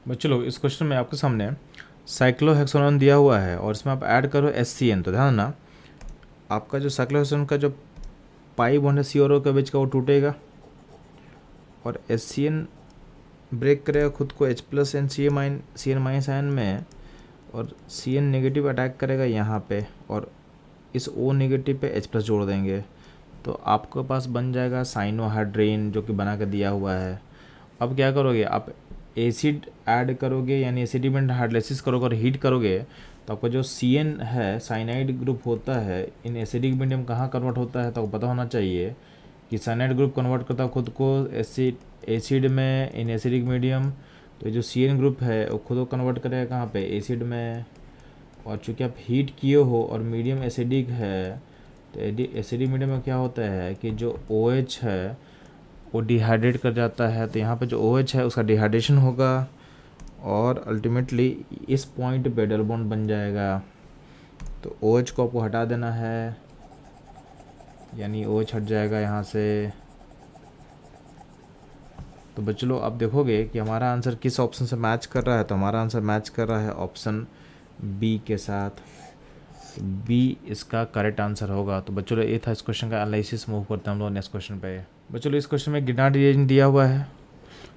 बच्चों लोग इस क्वेश्चन में आपके सामने साइक्लोहेक्सोनोन दिया हुआ है और इसमें आप ऐड करो HCN। तो ध्यान ना, आपका जो साइक्लोहेक्सोनोन का जो पाई बॉन्ड है COO के बीच का वो टूटेगा और HCN ब्रेक करेगा खुद को H plus N CN minus ion में, और CN नेगेटिव अटैक करेगा यहाँ पे और इस O नेगेटिव पे H प्लस जोड़ देंगे। तो आपके पास बन जाएगा साइनोहाइड्रेन जो कि बना के दिया हुआ है। अब क्या करोगे, आप एसिड ऐड करोगे यानी एसिडिमेंट हाइड्रोलाइसिस करोगे और हीट करोगे तो आपका जो CN है साइनाइड ग्रुप होता है इन एसिडिक मीडियम कहाँ कन्वर्ट होता है, तो आपको पता होना चाहिए कि साइनाइड ग्रुप कन्वर्ट करता है खुद को एसिड में इन एसिडिक मीडियम। तो जो CN ग्रुप है वो खुद को कन्वर्ट करेगा कहाँ पे, एसिड में। और चूँकि आप हीट किए हो और मीडियम एसिडिक है तो एसिडिक मीडियम में क्या होता है कि जो OH है वो डिहाइड्रेट कर जाता है। तो यहाँ पे जो OH है उसका डिहाइड्रेशन होगा और अल्टीमेटली इस पॉइंट पे डबल बॉन्ड बन जाएगा। तो OH को आपको हटा देना है, यानी OH हट जाएगा यहाँ से। तो बच्चों लोग आप देखोगे कि हमारा आंसर किस ऑप्शन से मैच कर रहा है, तो हमारा आंसर मैच कर रहा है ऑप्शन B के साथ। B इसका करेक्ट आंसर होगा। तो बच्चों लोग ये था इस क्वेश्चन का एनालिसिस। मूव करते हैं हम लोग नेक्स्ट क्वेश्चन पे। बच्चों लोग इस क्वेश्चन में गिरनार्ड रिएजेंट दिया हुआ है।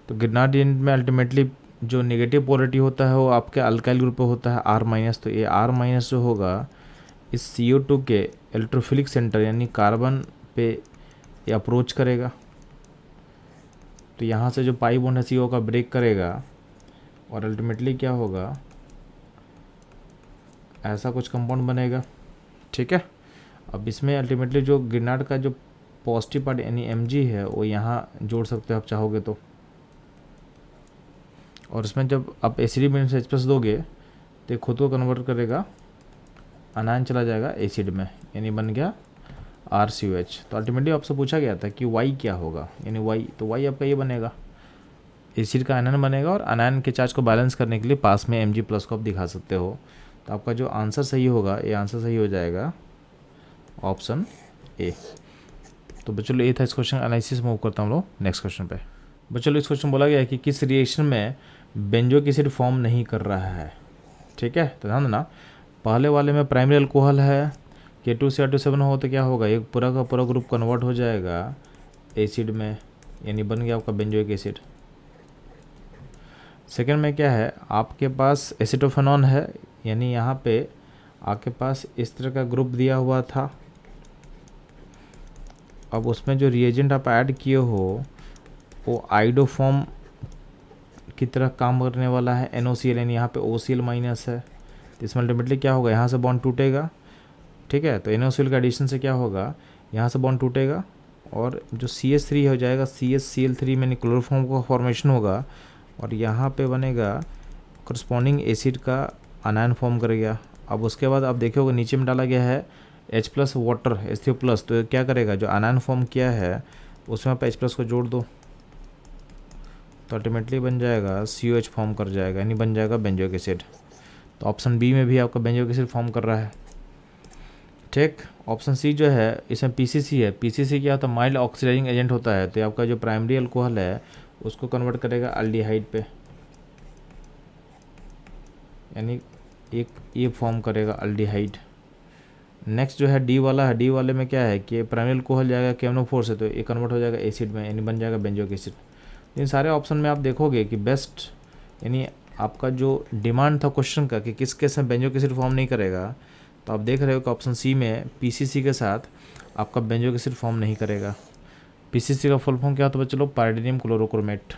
तो गिरनार्ड रिएजेंट में अल्टीमेटली जो नेगेटिव पोलरिटी होता है वो आपके अल्काइल ग्रुप पे होता है R-। तो ये R- जो होगा इस CO2 के इलेक्ट्रोफिलिक सेंटर यानी कार्बन पे ये अप्रोच करेगा। तो यहाँ से जो पाई बॉन्ड है CO का ब्रेक करेगा और अल्टीमेटली क्या होगा, ऐसा कुछ कंपाउंड बनेगा। ठीक है, अब इसमें अल्टीमेटली जो गिरनार्ड का जो पॉजिटिव पार्ट यानी Mg है वो यहाँ जोड़ सकते हो आप चाहोगे तो। और इसमें जब आप एसिडिक मीडियम से H+ दोगे तो ये खुद को कन्वर्ट करेगा, अनायन चला जाएगा एसिड में, यानी बन गया RCOH। तो अल्टीमेटली आपसे पूछा गया था कि Y क्या होगा, यानी Y, तो Y आपका ये बनेगा, एसिड का आयन बनेगा और अनायन के चार्ज को बैलेंस करने के लिए पास में Mg+ को आप दिखा सकते हो। तो आपका जो आंसर सही होगा, ये आंसर सही हो जाएगा ऑप्शन A। तो बच्चों ये था इस क्वेश्चन एनालिसिस। मूव करता हूँ हम लोग नेक्स्ट क्वेश्चन पे। बच्चों इस क्वेश्चन बोला गया है कि किस रिएक्शन में बेंजोइक एसिड फॉर्म नहीं कर रहा है। ठीक है, तो ध्यान देना, पहले वाले में प्राइमरी अल्कोहल है, K2CR2 हो तो क्या होगा, एक पूरा का पूरा ग्रुप कन्वर्ट हो जाएगा एसिड में, यानी बन गया आपका बेंजोइक एसिड। सेकेंड में क्या है, आपके पास एसिटोफेनॉन है, यानी यहाँ पे आपके पास इस तरह का ग्रुप दिया हुआ था। अब उसमें जो रिएजेंट आप ऐड किए हो वो आइडोफॉर्म की तरह काम करने वाला है, NOCl, यानी यहाँ पे OCl- है। तो इसमें अल्टीमेटली क्या होगा, यहाँ से बॉन्ड टूटेगा। ठीक है, तो NOCl का एडिशन से क्या होगा, यहाँ से बॉन्ड टूटेगा और जो CH3 हो जाएगा CHCl3 में क्लोरोफॉर्म का फॉर्मेशन होगा और यहाँ पे बनेगा करस्पॉन्डिंग एसिड का अनायन फॉर्म करेगा। अब उसके बाद आप देखोगे नीचे में डाला गया है H+ वाटर H3+, तो क्या करेगा, जो अनायन फॉर्म किया है उसमें आप H+ को जोड़ दो तो अल्टीमेटली बन जाएगा COH फॉर्म कर जाएगा, यानी बन जाएगा बेंजोइक एसिड। तो ऑप्शन B में भी आपका बेंजोइक एसिड फॉर्म कर रहा है। ठीक, ऑप्शन C जो है इसमें PCC है। PCC क्या होता है, माइल्ड ऑक्सीडाइजिंग एजेंट होता है। तो आपका जो प्राइमरी अल्कोहल है उसको कन्वर्ट करेगा अल्डिहाइड पे, यानी एक ये फॉर्म करेगा अल्डिहाइड। नेक्स्ट जो है D वाला है, D वाले में क्या है कि प्राइमरी अल्कोहल जाएगा KMnO4 से, तो ये कन्वर्ट हो जाएगा एसिड में, यानी बन जाएगा बेंजोइक एसिड। इन सारे ऑप्शन में आप देखोगे कि बेस्ट, यानी आपका जो डिमांड था क्वेश्चन का कि किस केस में बेंजोइक एसिड फॉर्म नहीं करेगा, तो आप देख रहे हो कि ऑप्शन C में PCC के साथ आपका बेंजोइक एसिड फॉर्म नहीं करेगा। PCC का फुल फॉर्म क्या होता है बच्चों लोग, पायरिडियम क्लोरोक्रोमेट।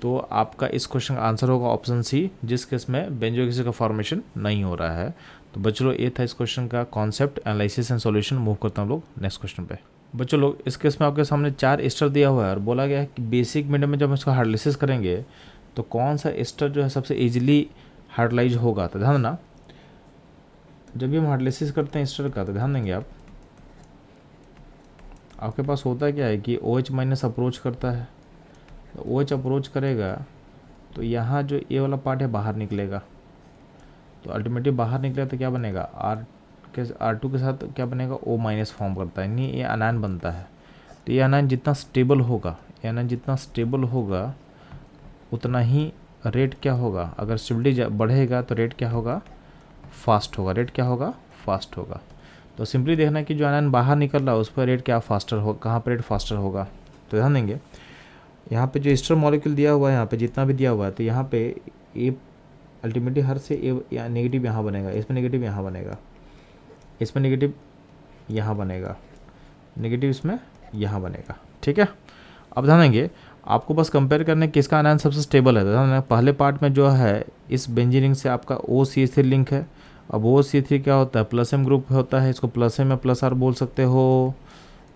तो आपका इस क्वेश्चन का आंसर होगा ऑप्शन C, जिस केस में बेंजोइक एसिड का फॉर्मेशन नहीं हो रहा है। तो बच्चों लोग ये था इस क्वेश्चन का concept, analysis and solution. Move करता हूँ लोग नेक्स्ट क्वेश्चन पे। बच्चों लोग इस केस में आपके सामने 4 एस्टर दिया हुआ है और बोला गया है कि बेसिक मीडियम में जब इसका हाइड्रोलाइसिस करेंगे तो कौन सा एस्टर जो है सबसे इजीली हाइड्रोलाइज होगा। तो ध्यान देना, जब भी हम हाइड्रोलाइसिस करते हैं एस्टर का, तो ध्यान देंगे आप, आपके पास होता क्या है कि OH- अप्रोच करता है। तो OH अप्रोच करेगा तो यहाँ जो ये वाला पार्ट है बाहर निकलेगा। तो अल्टीमेटली बाहर निकलेगा तो क्या बनेगा, R2 के साथ क्या बनेगा, O- फॉर्म करता है, नहीं ये अनायन बनता है। तो ये अनायन जितना स्टेबल होगा, ये अनायन जितना स्टेबल होगा उतना ही रेट क्या होगा, अगर स्टेबिलिटी बढ़ेगा तो रेट क्या होगा, फास्ट होगा। रेट क्या होगा, फास्ट होगा। तो सिंपली देखना कि जो आयन बाहर निकल रहा है उस पर रेट क्या फास्टर हो, कहाँ पर रेट फास्टर होगा। तो ध्यान देंगे यहाँ पे जो ईस्टर मॉलिक्यूल दिया हुआ है, यहाँ पे जितना भी दिया हुआ है, तो यहाँ पे ए अल्टीमेटली हर से ए नेगेटिव यहाँ बनेगा, इसमें नेगेटिव यहाँ बनेगा, इसमें नेगेटिव यहाँ बनेगा, नेगेटिव इसमें यहाँ बनेगा। ठीक है, अब ध्यान देंगे आपको बस कंपेयर करने किसका आयन सबसे स्टेबल है। तो ध्यान देना पहले पार्ट में जो है इस बेंजीन रिंग से आपका OCH3 लिंक है। अब OCH3 क्या होता है, प्लस एम ग्रुप होता है, इसको प्लस एम या प्लस आर बोल सकते हो।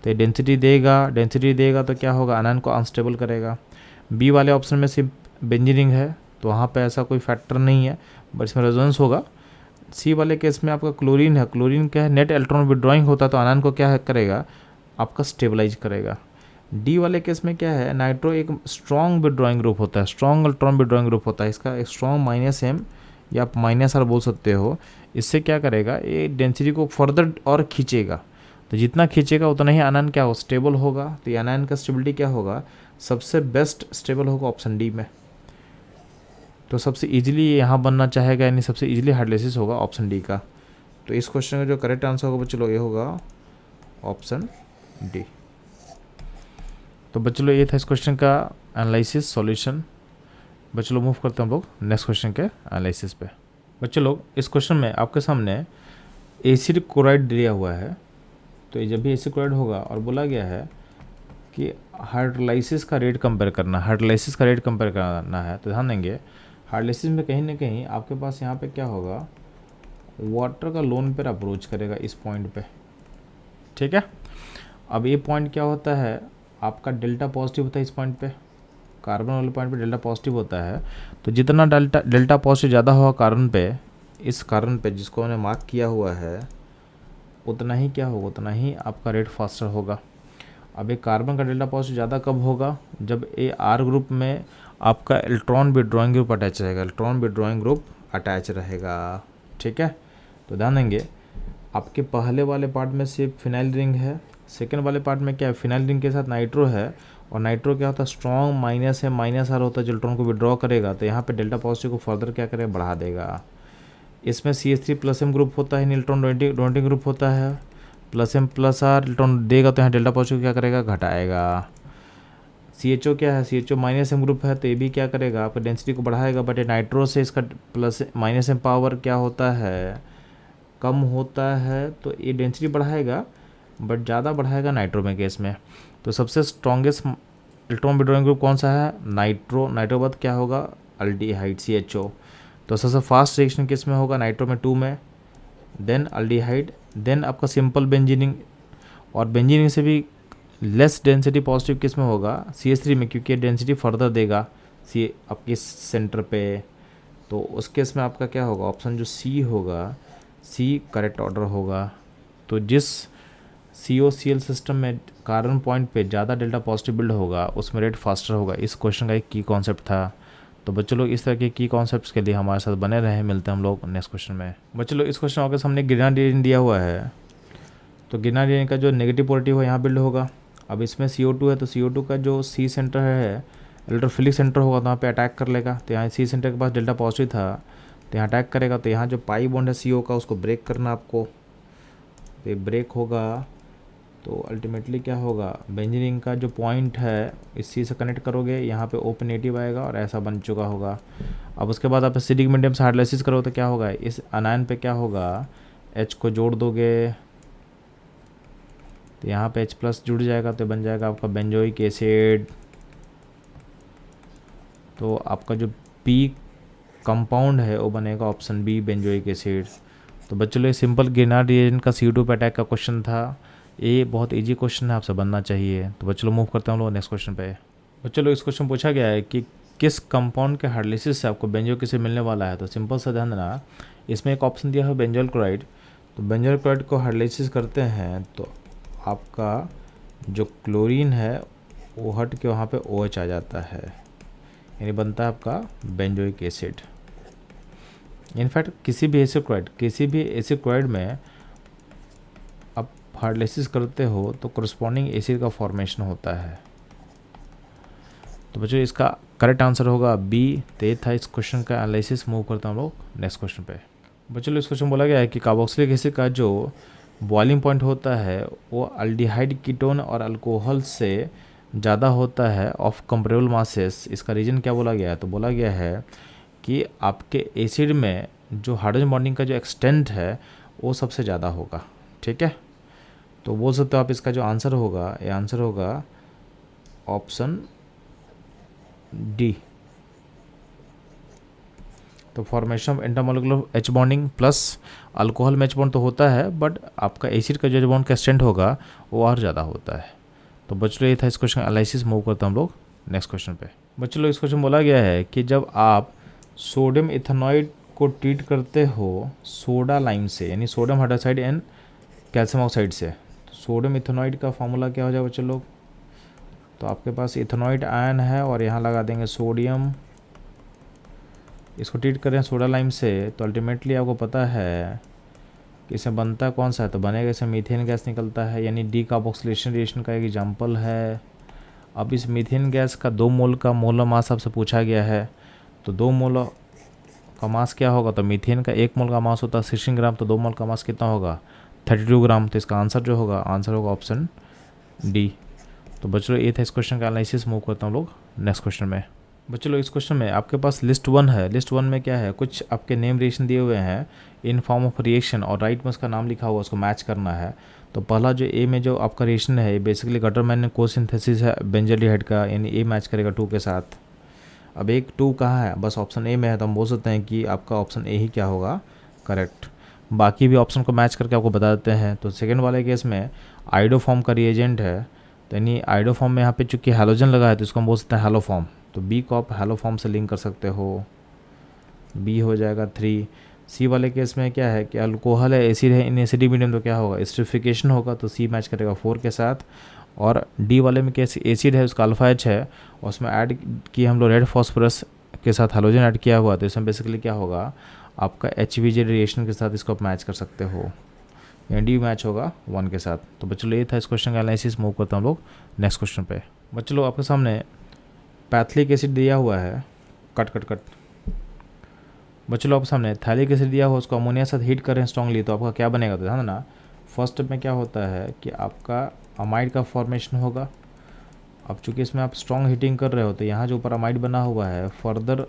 तो डेंसिटी देगा तो क्या होगा, आयन को अनस्टेबल करेगा। बी वाले ऑप्शन में सिर्फ बेंजीन रिंग है तो वहाँ पे ऐसा कोई फैक्टर नहीं है, बट इसमें रेजोनेंस होगा। सी वाले केस में आपका क्लोरीन है, क्लोरीन क्या है, नेट इलेक्ट्रॉन विड्रॉइंग होता है तो आयन को क्या करेगा, आपका स्टेबलाइज करेगा। डी वाले केस में क्या है, नाइट्रो एक स्ट्रॉन्ग विड्रॉइंग ग्रुप होता है, स्ट्रॉन्ग इलेक्ट्रॉन विड्रॉइंग ग्रुप होता है, इसका एक स्ट्रॉन्ग -M या आप -R बोल सकते हो। इससे क्या करेगा, ये डेंसिटी को फर्दर और खींचेगा, तो जितना खींचेगा उतना ही आयन क्या हो, स्टेबल होगा। तो ये आयन का स्टेबिलिटी क्या होगा, सबसे बेस्ट स्टेबल होगा ऑप्शन डी में। तो सबसे इजीली यहाँ बनना चाहेगा, यानी सबसे इजीली हाइड्रोलाइसिस होगा ऑप्शन डी का। तो इस क्वेश्चन का जो करेक्ट आंसर होगा बच्चों ये होगा ऑप्शन डी। तो बच्चों ये था इस क्वेश्चन का एनालिसिस सॉल्यूशन। बच्चों मूव करते हैं हम लोग नेक्स्ट क्वेश्चन के एनालिसिस पे। बच्चों लोग इस क्वेश्चन में आपके सामने एसिड क्लोराइड दिया हुआ है। तो ये जब भी एसिड क्लोराइड होगा और बोला गया है कि हाइड्रोलाइसिस का रेट कंपेयर करना, हाइड्रोलाइसिस का रेट कंपेयर करना है, तो ध्यान देंगे हाइड्रोलाइसिस में कहीं ना कहीं आपके पास यहाँ पे क्या होगा, वाटर का लोन पेयर अप्रोच करेगा इस पॉइंट पे। ठीक है, अब ये पॉइंट क्या होता है, आपका डेल्टा पॉजिटिव होता है इस पॉइंट पे, कार्बन वाले पॉइंट पे डेल्टा पॉजिटिव होता है। तो जितना डेल्टा पॉजिटिव ज़्यादा होगा कार्बन पे, इस कार्बन पे जिसको हमने मार्क किया हुआ है, उतना ही क्या होगा, उतना ही आपका रेट फास्टर होगा। अब एक कार्बन का डेल्टा पॉजिटिव ज़्यादा कब होगा, जब AR ग्रुप में आपका इलेक्ट्रॉन विड्रॉइंग ग्रुप अटैच रहेगा, इलेक्ट्रॉन विड्रॉइंग ग्रुप अटैच रहेगा। ठीक है, तो ध्यान देंगे आपके पहले वाले पार्ट में सिर्फ फिनाइल रिंग है, सेकेंड वाले पार्ट में क्या है, फिनाइल रिंग के साथ नाइट्रो है, और नाइट्रो क्या होता है, स्ट्रॉन्ग -R होता है जो इलेक्ट्रॉन को विड्रॉ करेगा। तो यहाँ पे डेल्टा पॉजिटिव को फर्दर क्या करेगा, बढ़ा देगा। इसमें CH3+M ग्रुप होता है, इलेक्ट्रॉन डोनेटिंग ग्रुप होता है, +M+R इलेक्ट्रॉन देगा तो यहाँ डेल्टा पॉजिटिव क्या करेगा, घटाएगा। CHO क्या है, CHO -M ग्रुप है, तो ये भी क्या करेगा, आपका डेंसिटी को बढ़ाएगा। बट ये नाइट्रो से इसका -M पावर क्या होता है, कम होता है, तो ये डेंसिटी बढ़ाएगा, बट ज़्यादा बढ़ाएगा नाइट्रो में केस में। तो सबसे स्ट्रॉन्गेस्ट इलेक्ट्रॉन विड्रॉइंग ग्रुप कौन सा है, नाइट्रो। नाइट्रो बाद क्या होगा, अल्डिहाइड CHO। तो सबसे फास्ट रिएक्शन किस में होगा, नाइट्रो में 2 में, देन अल्डिहाइड, देन आपका सिंपल बेंजीनिंग, और बेंजीनिंग से भी लेस डेंसिटी पॉजिटिव किस में होगा, CH3 में, क्योंकि डेंसिटी फर्दर देगा सी आपके सेंटर पे। तो उस केस में आपका क्या होगा, ऑप्शन जो सी होगा, सी करेक्ट ऑर्डर होगा। तो जिस COCl सिस्टम में कार्बन पॉइंट पे ज़्यादा डेल्टा पॉजिटिव बिल्ड होगा उसमें रेट फास्टर होगा। इस क्वेश्चन का एक की कॉन्सेप्ट था। तो बच्चों लोग इस तरह के की कॉन्सेप्ट्स के लिए हमारे साथ बने रहे। मिलते हैं हम लोग नेक्स्ट क्वेश्चन में। बच्चों लोग इस क्वेश्चन आपके सामने ग्रेनाडिन दिया हुआ है। तो ग्रेनाडिन का जो नेगेटिव पोलैरिटी है यहाँ बिल्ड होगा। अब इसमें CO2 है, तो CO2 का जो C सेंटर है, इलेक्ट्रोफिलिक सेंटर होगा, तो यहाँ पे अटैक कर लेगा। तो यहाँ C सेंटर के पास डेल्टा पॉजिटिव था तो यहाँ अटैक करेगा। तो यहाँ जो पाई बॉन्ड है CO का, उसको ब्रेक करना आपको। तो ये ब्रेक होगा तो अल्टीमेटली क्या होगा, बेंजीन का जो पॉइंट है इस C से कनेक्ट करोगे, यहाँ पे O नेगेटिव आएगा और ऐसा बन चुका होगा। अब उसके बाद आप एसिडिक मीडियम से हाइड्रोलाइसिस करो तो क्या होगा, इस अनायन पे क्या होगा, H को जोड़ दोगे तो यहाँ पे H+ जुड़ जाएगा, तो बन जाएगा आपका बेंजोइक एसिड। तो आपका जो P कंपाउंड है वो बनेगा ऑप्शन बी, बेंजोइक एसिड। तो बच्चों ये सिंपल ग्रेनाडिन का CO2 पे अटैक का क्वेश्चन था। ये बहुत इजी क्वेश्चन है, आपसे बनना चाहिए। तो बच्चों मूव करते हैं हम लोग नेक्स्ट क्वेश्चन पे। बच्चों इस क्वेश्चन पूछा गया है कि किस कंपाउंड के हाइड्रोलाइसिस से आपको बेंजोइक एसिड मिलने वाला है। तो सिंपल सा ध्यान देना, इसमें एक ऑप्शन दिया है बेंजोइल क्लोराइड। तो बेंजोइल क्लोराइड को हाइड्रोलाइसिस करते हैं तो आपका जो क्लोरीन है वो हट के वहाँ पे OH आ जाता है, यानी बनता है आपका बेंजोइक एसिड। इनफैक्ट किसी भी एसिड क्लोराइड में आप हाइड्रोलाइसिस करते हो तो कोरस्पॉन्डिंग एसिड का फॉर्मेशन होता है। तो बच्चों इसका करेक्ट आंसर होगा बी। तो ये था इस क्वेश्चन का एनालिसिस। मूव करता हम लोग नेक्स्ट क्वेश्चन पे। बच्चों इस क्वेश्चन बोला गया है कि कार्बोक्सिलिक एसिड का जो बॉइलिंग पॉइंट होता है वो अल्डिहाइड कीटोन और अल्कोहल से ज़्यादा होता है ऑफ कंपेरेबल मासेस। इसका रीज़न क्या बोला गया है? तो बोला गया है कि आपके एसिड में जो हाइड्रोजन बॉन्डिंग का जो एक्सटेंट है वो सबसे ज़्यादा होगा। ठीक है, तो बोल सकते हो आप इसका जो आंसर होगा, ये आंसर होगा ऑप्शन डी। तो formation of intermolecular H bonding plus alcohol में एच बॉन्ड तो होता है, बट आपका एसिड का जो एच बॉन्ड का एक्सटेंट होगा वो और ज़्यादा होता है। तो बच्चों ये था इस क्वेश्चन एनालिसिस। मूव करते हम लोग नेक्स्ट क्वेश्चन पे। बच्चों इस क्वेश्चन बोला गया है कि जब आप सोडियम इथेनॉइड को ट्रीट करते हो सोडा लाइम से, यानी sodium hydroxide and calcium oxide से, तो सोडियम इथेनॉइड का फॉर्मूला क्या हो जाए बच्चों लोग? तो आपके पास इथेनॉइड आयन है और यहाँ लगा देंगे सोडियम, इसको ट्रीट करें सोडा लाइम से, तो अल्टीमेटली आपको पता है कि इसमें बनता कौन सा है? तो बनेगा इसमें मीथेन गैस निकलता है, यानी डीकार्बोक्सिलेशन रिएक्शन का एक एग्जांपल है। अब इस मीथेन गैस का 2 मोल का मोलर मास आपसे पूछा गया है, तो 2 मोल का मास क्या होगा? तो मीथेन का 1 मोल का मास होता है 16 ग्राम, तो 2 मोल का मास कितना होगा? 32 ग्राम। तो इसका आंसर जो होगा, आंसर होगा ऑप्शन डी। तो बच्चों ये था इस क्वेश्चन का एनालिसिस। मूव करता हूँ लोग नेक्स्ट क्वेश्चन में। बच्चों इस क्वेश्चन में आपके पास लिस्ट 1 है। लिस्ट 1 में क्या है? कुछ आपके नेम रिएक्शन दिए हुए हैं इन फॉर्म ऑफ रिएक्शन, और राइट में उसका नाम लिखा हुआ, उसको मैच करना है। तो पहला जो ए में जो आपका रिएक्शन है, बेसिकली गटरमैन को-सिंथेसिस है बेंजल्डिहाइड का, यानी ए मैच करेगा 2 के साथ। अब एक 2 कहाँ है? बस ऑप्शन ए में है, तो हम बोल सकते हैं कि आपका ऑप्शन ए ही क्या होगा? करेक्ट। बाकी भी ऑप्शन को मैच करके आपको बता देते हैं। तो सेकेंड वाले केस में आइडो फॉर्म का रिएजेंट है, तो यानी आइडो फॉर्म में यहाँ पे चूँकि हैलोजन लगा है तो इसको हम बोल सकते हैं हैलो फॉर्म, तो बी को आप हैलो फॉर्म से लिंक कर सकते हो, बी हो जाएगा 3। सी वाले केस में क्या है कि अल्कोहल है, एसिड है, इन एसिडिक मीडियम, तो क्या होगा? एस्टरिफिकेशन होगा, तो सी मैच करेगा 4 के साथ। और डी वाले में कैसे एसिड है, उसका अल्फा एच है, और उसमें ऐड किया हम लोग रेड फॉस्फोरस के साथ हैलोजन ऐड किया हुआ, तो इसमें बेसिकली क्या होगा? आपका HBJ रिएक्शन के साथ इसको आप मैच कर सकते हो, यानी डी मैच होगा 1 के साथ। तो बच्चों ये था इस क्वेश्चन का एनालिसिस। मूव करता हम लोग नेक्स्ट क्वेश्चन पे। बच्चों लोग आपके सामने पैथिलिक एसिड दिया हुआ है, कट। बच्चों लोग आपके सामने थैलिक एसिड दिया हुआ, उसको अमोनिया साथ हीट करें स्ट्रांगली, तो आपका क्या बनेगा? तो ध्यान ना, फर्स्ट स्टेप में क्या होता है कि आपका अमाइड का फॉर्मेशन होगा। अब चूँकि इसमें आप स्ट्रॉन्ग हीटिंग कर रहे हो, तो यहाँ जो ऊपर अमाइड बना हुआ है, फर्दर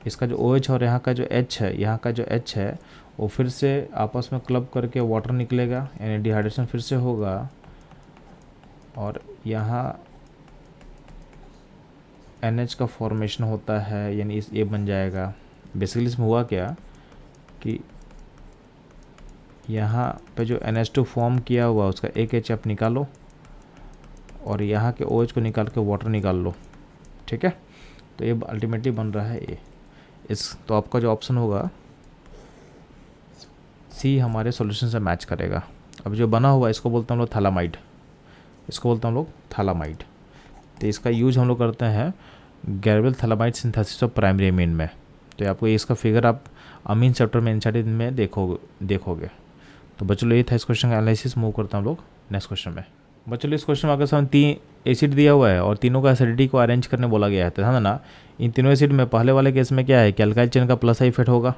इसका जो OH और यहाँ का जो H है, यहाँ का जो H है वो फिर से आपस में क्लब करके वाटर निकलेगा, यानी डिहाइड्रेशन फिर से होगा, और यहाँ NH का फॉर्मेशन होता है, यानी इस ये बन जाएगा। बेसिकली इसमें हुआ क्या कि यहाँ पे जो NH2 फॉर्म किया हुआ उसका एक H आप निकालो, और यहाँ के OH को निकाल के वाटर निकाल लो। ठीक है, तो ये अल्टीमेटली बन रहा है ए। तो आपका जो ऑप्शन होगा सी हमारे सॉल्यूशन से मैच करेगा। अब जो बना हुआ इसको बोलते हैं हम लोग थैलामाइड, इसको बोलते हैं हम लोग थैलामाइड। तो इसका यूज हम लोग करते हैं Gabriel phthalimide synthesis of primary amine में। तो आपको इसका फिगर आप अमीन चैप्टर में एनसीईआरटी में देखोगे। तो बच्चों ये था इस क्वेश्चन का एनालिसिस। मूव करता हूँ लोग नेक्स्ट क्वेश्चन में। बच्चों इस क्वेश्चन में आपके सामने 3 एसिड दिया हुआ है और तीनों का एसिडिटी को अरेंज करने बोला गया है। तो ध्यान देना, इन तीनों एसिड में पहले वाले केस में क्या है कि अल्काइल चेन का प्लस आई इफेक्ट होगा,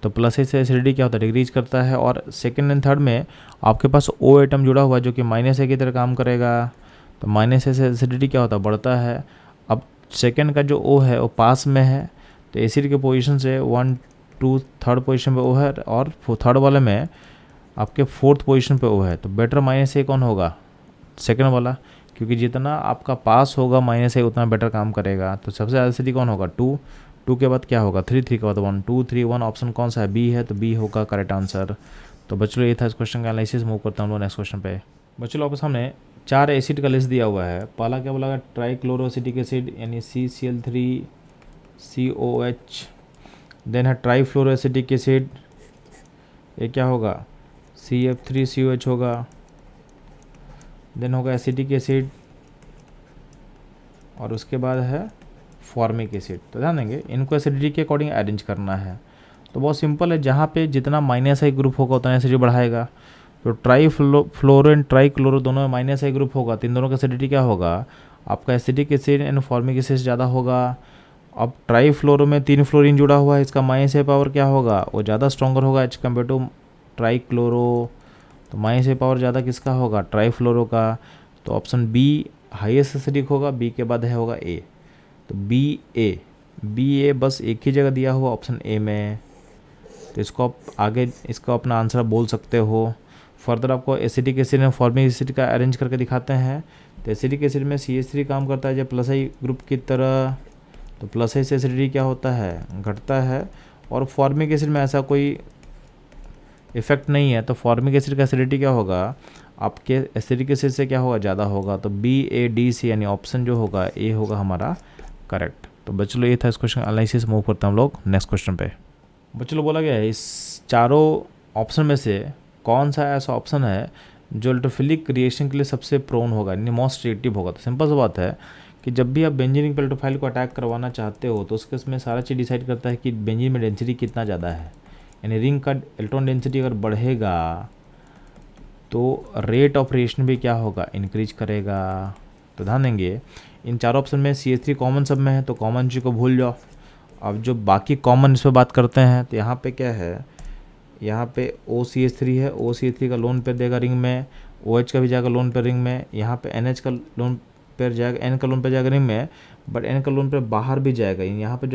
तो प्लस आई से एसिडिटी क्या होता है? डिक्रीज करता है। और सेकंड एंड थर्ड में आपके पास O एटम जुड़ा हुआ है जो कि -A की तरह काम करेगा, तो -A से एसिडिटी क्या होता है? बढ़ता है। अब सेकंड का जो O है वो पास में है, तो एसिड के पोजीशन से 1 2 थर्ड पोजीशन पे O है, और थर्ड वाले में आपके 4th पोजीशन पे O है, तो बेटर -A कौन होगा? सेकंड वाला, क्योंकि जितना आपका पास होगा -A उतना बेटर काम करेगा। तो सबसे ज़्यादा एसिडिटी कौन होगा? 2 2 के बाद क्या होगा? 3 3 के बाद 1 2 3 1। ऑप्शन कौन सा है? बी है, तो बी होगा करेक्ट आंसर। तो बच्चों ये था इस क्वेश्चन का एनालिसिस। मूव करता हूँ नेक्स्ट क्वेश्चन पे। बच्चों आपके सामने 4 एसिड का लिस्ट दिया हुआ है। पहला क्या बोला? ट्राइक्लोरोएसिटिक एसिड, यानी CCl3COH। देन है ट्राइफ्लोरोएसिटिक एसिड, ये क्या होगा? CF3COH होगा। देन होगा एसिटिक एसिड, और उसके बाद है फॉर्मिक एसिड। तो ध्यान देंगे, इनको एसिडिटी के अकॉर्डिंग अरेंज करना है। तो बहुत सिंपल है, जहाँ पे जितना -I ग्रुप होगा उतना एसिडिटी बढ़ाएगा। तो ट्राइफ्लोरो एंड ट्राइक्लोरो दोनों में -I ग्रुप होगा, तो इन दोनों का एसिडिटी क्या होगा? आपका acetic acid and formic acid ज़्यादा होगा। अब ट्राई फ्लोरो में 3 फ्लोरीन जुड़ा हुआ है, इसका माइनस ए पावर क्या होगा, वो ज़्यादा स्ट्रॉन्गर होगा H compare to trichloro. तो माइनस ए पावर ज़्यादा किसका होगा, ट्राई फ्लोरो का। तो ऑप्शन बी हाईएस्ट एसिडिक होगा, बी के बाद है होगा ए। तो बी ए बस एक ही जगह दिया हुआ ऑप्शन ए में। तो इसको आप आगे इसको अपना आंसर बोल सकते हो। फर्दर आपको एसिटिक एसिड में फॉर्मिक एसिड का अरेंज करके दिखाते हैं। तो एसिटिक एसिड में CH3 काम करता है जब प्लस आई ग्रुप की तरह। तो प्लस आई से एसिडिटी क्या होता है, घटता है। और फॉर्मिक एसिड में ऐसा कोई इफेक्ट नहीं है। तो फॉर्मिक एसिड का एसिडिटी क्या होगा, आपके एसिडिक एसिड से क्या होगा, ज़्यादा होगा। तो BADC यानी ऑप्शन जो होगा ए होगा हमारा करेक्ट। तो बच्चों ये था इस क्वेश्चन का एनालिसिस। मूव करते हैं हम लोग नेक्स्ट क्वेश्चन पे। बच्चों बोला गया है इस चारों ऑप्शन में से कौन सा ऐसा ऑप्शन है जो अल्ट्रोफिलिक रिएक्शन के लिए सबसे प्रोन होगा, यानी मोस्ट रिएक्टिव होगा। तो सिंपल सा बात है कि जब भी आप बेंजीन पे अल्ट्रोफाइल को अटैक करवाना चाहते हो तो उसके इसमें सारा चीज़ डिसाइड करता है कि बेंजीन में डेंसिटी कितना ज़्यादा है। यानी रिंग का इलेक्ट्रॉन डेंसिटी अगर बढ़ेगा तो रेट ऑफ रिएक्शन भी क्या होगा, इंक्रीज करेगा। तो ध्यान देंगे इन चारों ऑप्शन में CH3 कॉमन सब में है, तो कॉमन चीज़ को भूल जाओ। अब जो बाकी कॉमन इस पर बात करते हैं तो यहाँ पे क्या है, यहाँ पे OCH3 है, OCH3 का लोन पेयर देगा रिंग में, OH का भी जाएगा लोन पेयर रिंग में, यहाँ पे NH का लोन पेयर जाएगा, N का लोन पेयर जाएगा रिंग में, बट N का लोन पेयर बाहर भी जाएगा। यहाँ पे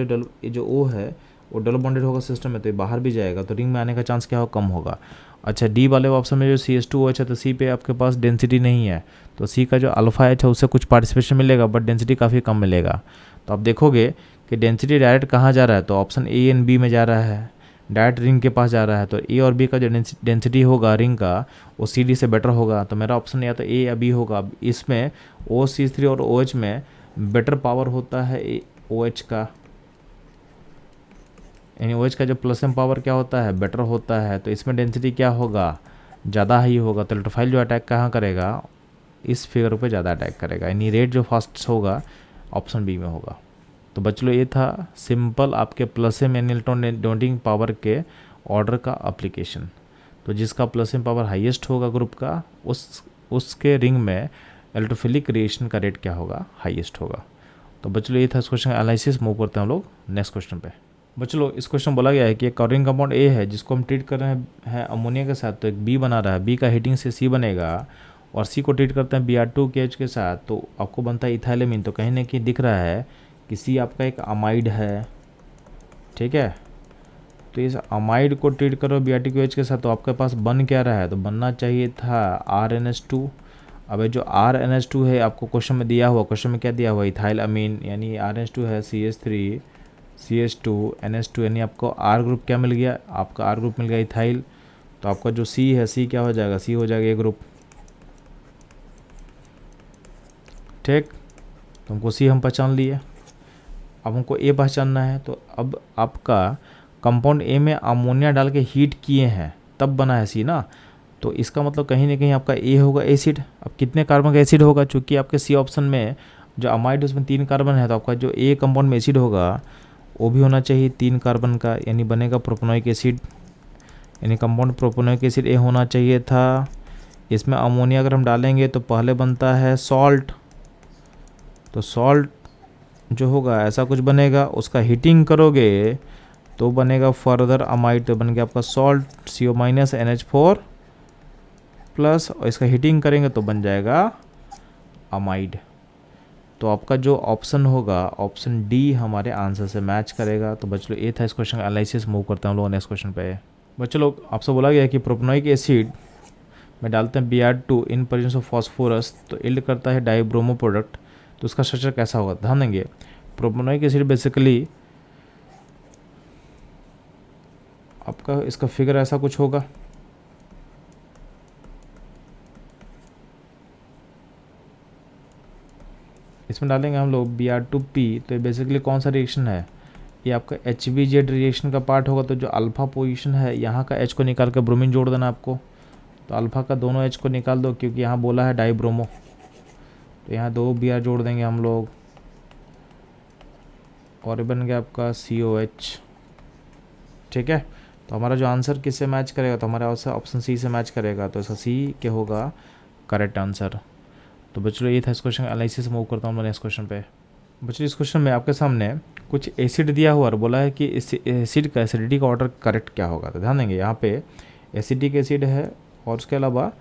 जो O है वो डबल बॉन्डेड होगा सिस्टम में, तो ये बाहर भी जाएगा, तो रिंग में आने का चांस क्या होगा, कम होगा। अच्छा डी वाले ऑप्शन में जो CH2OH है, तो C पे आपके पास डेंसिटी नहीं है, तो C का जो अल्फा H है उससे कुछ पार्टिसिपेशन मिलेगा बट डेंसिटी काफ़ी कम मिलेगा। तो आप देखोगे कि डेंसिटी डायरेक्ट कहाँ जा रहा है, तो ऑप्शन A एंड B में जा रहा है, डायरेक्ट रिंग के पास जा रहा है। तो A और B का जो डेंसिटी होगा रिंग का वो CD से बेटर होगा। तो मेरा ऑप्शन या तो A या B होगा। इसमें OCH3 और OH में बेटर पावर होता है OH का, यानी OH का जो प्लस एम पावर क्या होता है, बेटर होता है। तो इसमें डेंसिटी क्या होगा, ज़्यादा ही होगा। तो इलेक्ट्रोफाइल जो अटैक कहाँ करेगा, इस फिगर पे ज़्यादा अटैक करेगा, यानी रेट जो फास्ट होगा ऑप्शन बी में होगा। तो बच्चों ये था सिंपल आपके प्लस एम यानी इलेक्ट्रॉन डोनेटिंग पावर के ऑर्डर का एप्लीकेशन। तो जिसका प्लस एम पावर हाईएस्ट होगा ग्रुप का उसके रिंग में इलेक्ट्रोफिलिक रिएक्शन का रेट क्या होगा, हाईएस्ट होगा। तो बच्चों ये था इस क्वेश्चन का एनालिसिस। मूव करते हैं हम लोग नेक्स्ट क्वेश्चन पे। बच्चों इस क्वेश्चन बोला गया है कि एक कवरिंग कंपाउंड ए है जिसको हम ट्रीट कर रहे हैं अमोनिया के साथ, तो एक बी बना रहा है, बी का हीटिंग से सी बनेगा, और सी को ट्रीट करते हैं Br2KH के साथ, तो आपको बनता है इथाइलेमिन। तो कहीं ना कहीं दिख रहा है कि सी आपका एक अमाइड है, ठीक है। तो इस अमाइड को ट्रीट करो Br2KH के साथ, तो आपके पास बन क्या रहा है, तो बनना चाहिए था RNH2। अब जो RNH2 है आपको क्वेश्चन में दिया हुआ, क्वेश्चन में क्या दिया हुआ, इथाइल अमीन, यानी RNH2 है CH3 CH2 NH2, यानी आपको R ग्रुप क्या मिल गया, आपका R ग्रुप मिल गया इथाइल। तो आपका जो C है, C क्या हो जाएगा, C हो जाएगा ए ग्रुप, ठीक। तो हमको C हम पहचान लिए, अब हमको A पहचानना है। तो अब आपका कंपाउंड A में अमोनिया डाल के हीट किए हैं तब बना है C ना, तो इसका मतलब कहीं ना कहीं आपका A होगा एसिड। अब कितने कार्बन का एसिड होगा, चूँकि आपके C ऑप्शन में जो अमाइड उसमें 3 कार्बन है, तो आपका जो A कंपाउंड में एसिड होगा वो भी होना चाहिए 3 कार्बन का, यानी बनेगा प्रोपेनोइक एसिड, यानी कंपाउंड प्रोपेनोइक एसिड ए होना चाहिए था। इसमें अमोनिया अगर हम डालेंगे तो पहले बनता है सॉल्ट, तो सॉल्ट जो होगा ऐसा कुछ बनेगा, उसका हीटिंग करोगे तो बनेगा फर्दर अमाइड, तो बन गया आपका सॉल्ट CO- NH4 प्लस, और इसका हीटिंग करेंगे तो बन जाएगा अमाइड। तो आपका जो ऑप्शन होगा ऑप्शन डी हमारे आंसर से मैच करेगा। तो बच्चों ये था इस क्वेश्चन का एनालिसिस। मूव करते हैं हम लोग नेक्स्ट क्वेश्चन पे। बच्चों लोग आपसे बोला गया है कि प्रोपेनोइक एसिड में डालते हैं Br2 in presence of phosphorus, तो इल्ड करता है डाइब्रोमो प्रोडक्ट। तो उसका स्ट्रक्चर कैसा होगा, ध्यान देंगे। प्रोपेनोइक एसिड बेसिकली आपका इसका फिगर ऐसा कुछ होगा, इसमें डालेंगे हम लोग Br2P, तो ये बेसिकली कौन सा रिएक्शन है, ये आपका HBZ रिएक्शन का पार्ट होगा। तो जो अल्फ़ा पोजीशन है यहाँ का H को निकाल कर ब्रोमीन जोड़ देना आपको, तो अल्फ़ा का दोनों H को निकाल दो, क्योंकि यहाँ बोला है डाइब्रोमो, तो यहाँ 2 Br जोड़ देंगे हम लोग, और बन गया आपका COH, ठीक है। तो हमारा जो आंसर किससे मैच करेगा, तो हमारा ऑप्शन सी से मैच करेगा, तो इसका सी क्या होगा करेक्ट आंसर। तो बच्चों ये था इस क्वेश्चन का एनालिसिस। मूव करता हूँ नेक्स्ट क्वेश्चन पे। बच्चों इस क्वेश्चन में आपके सामने कुछ एसिड दिया हुआ और बोला है कि इस एसिड का एसिडिटी का ऑर्डर करेक्ट क्या होगा। तो ध्यान देंगे यहाँ पे एसिटिक एसिड है और उसके अलावा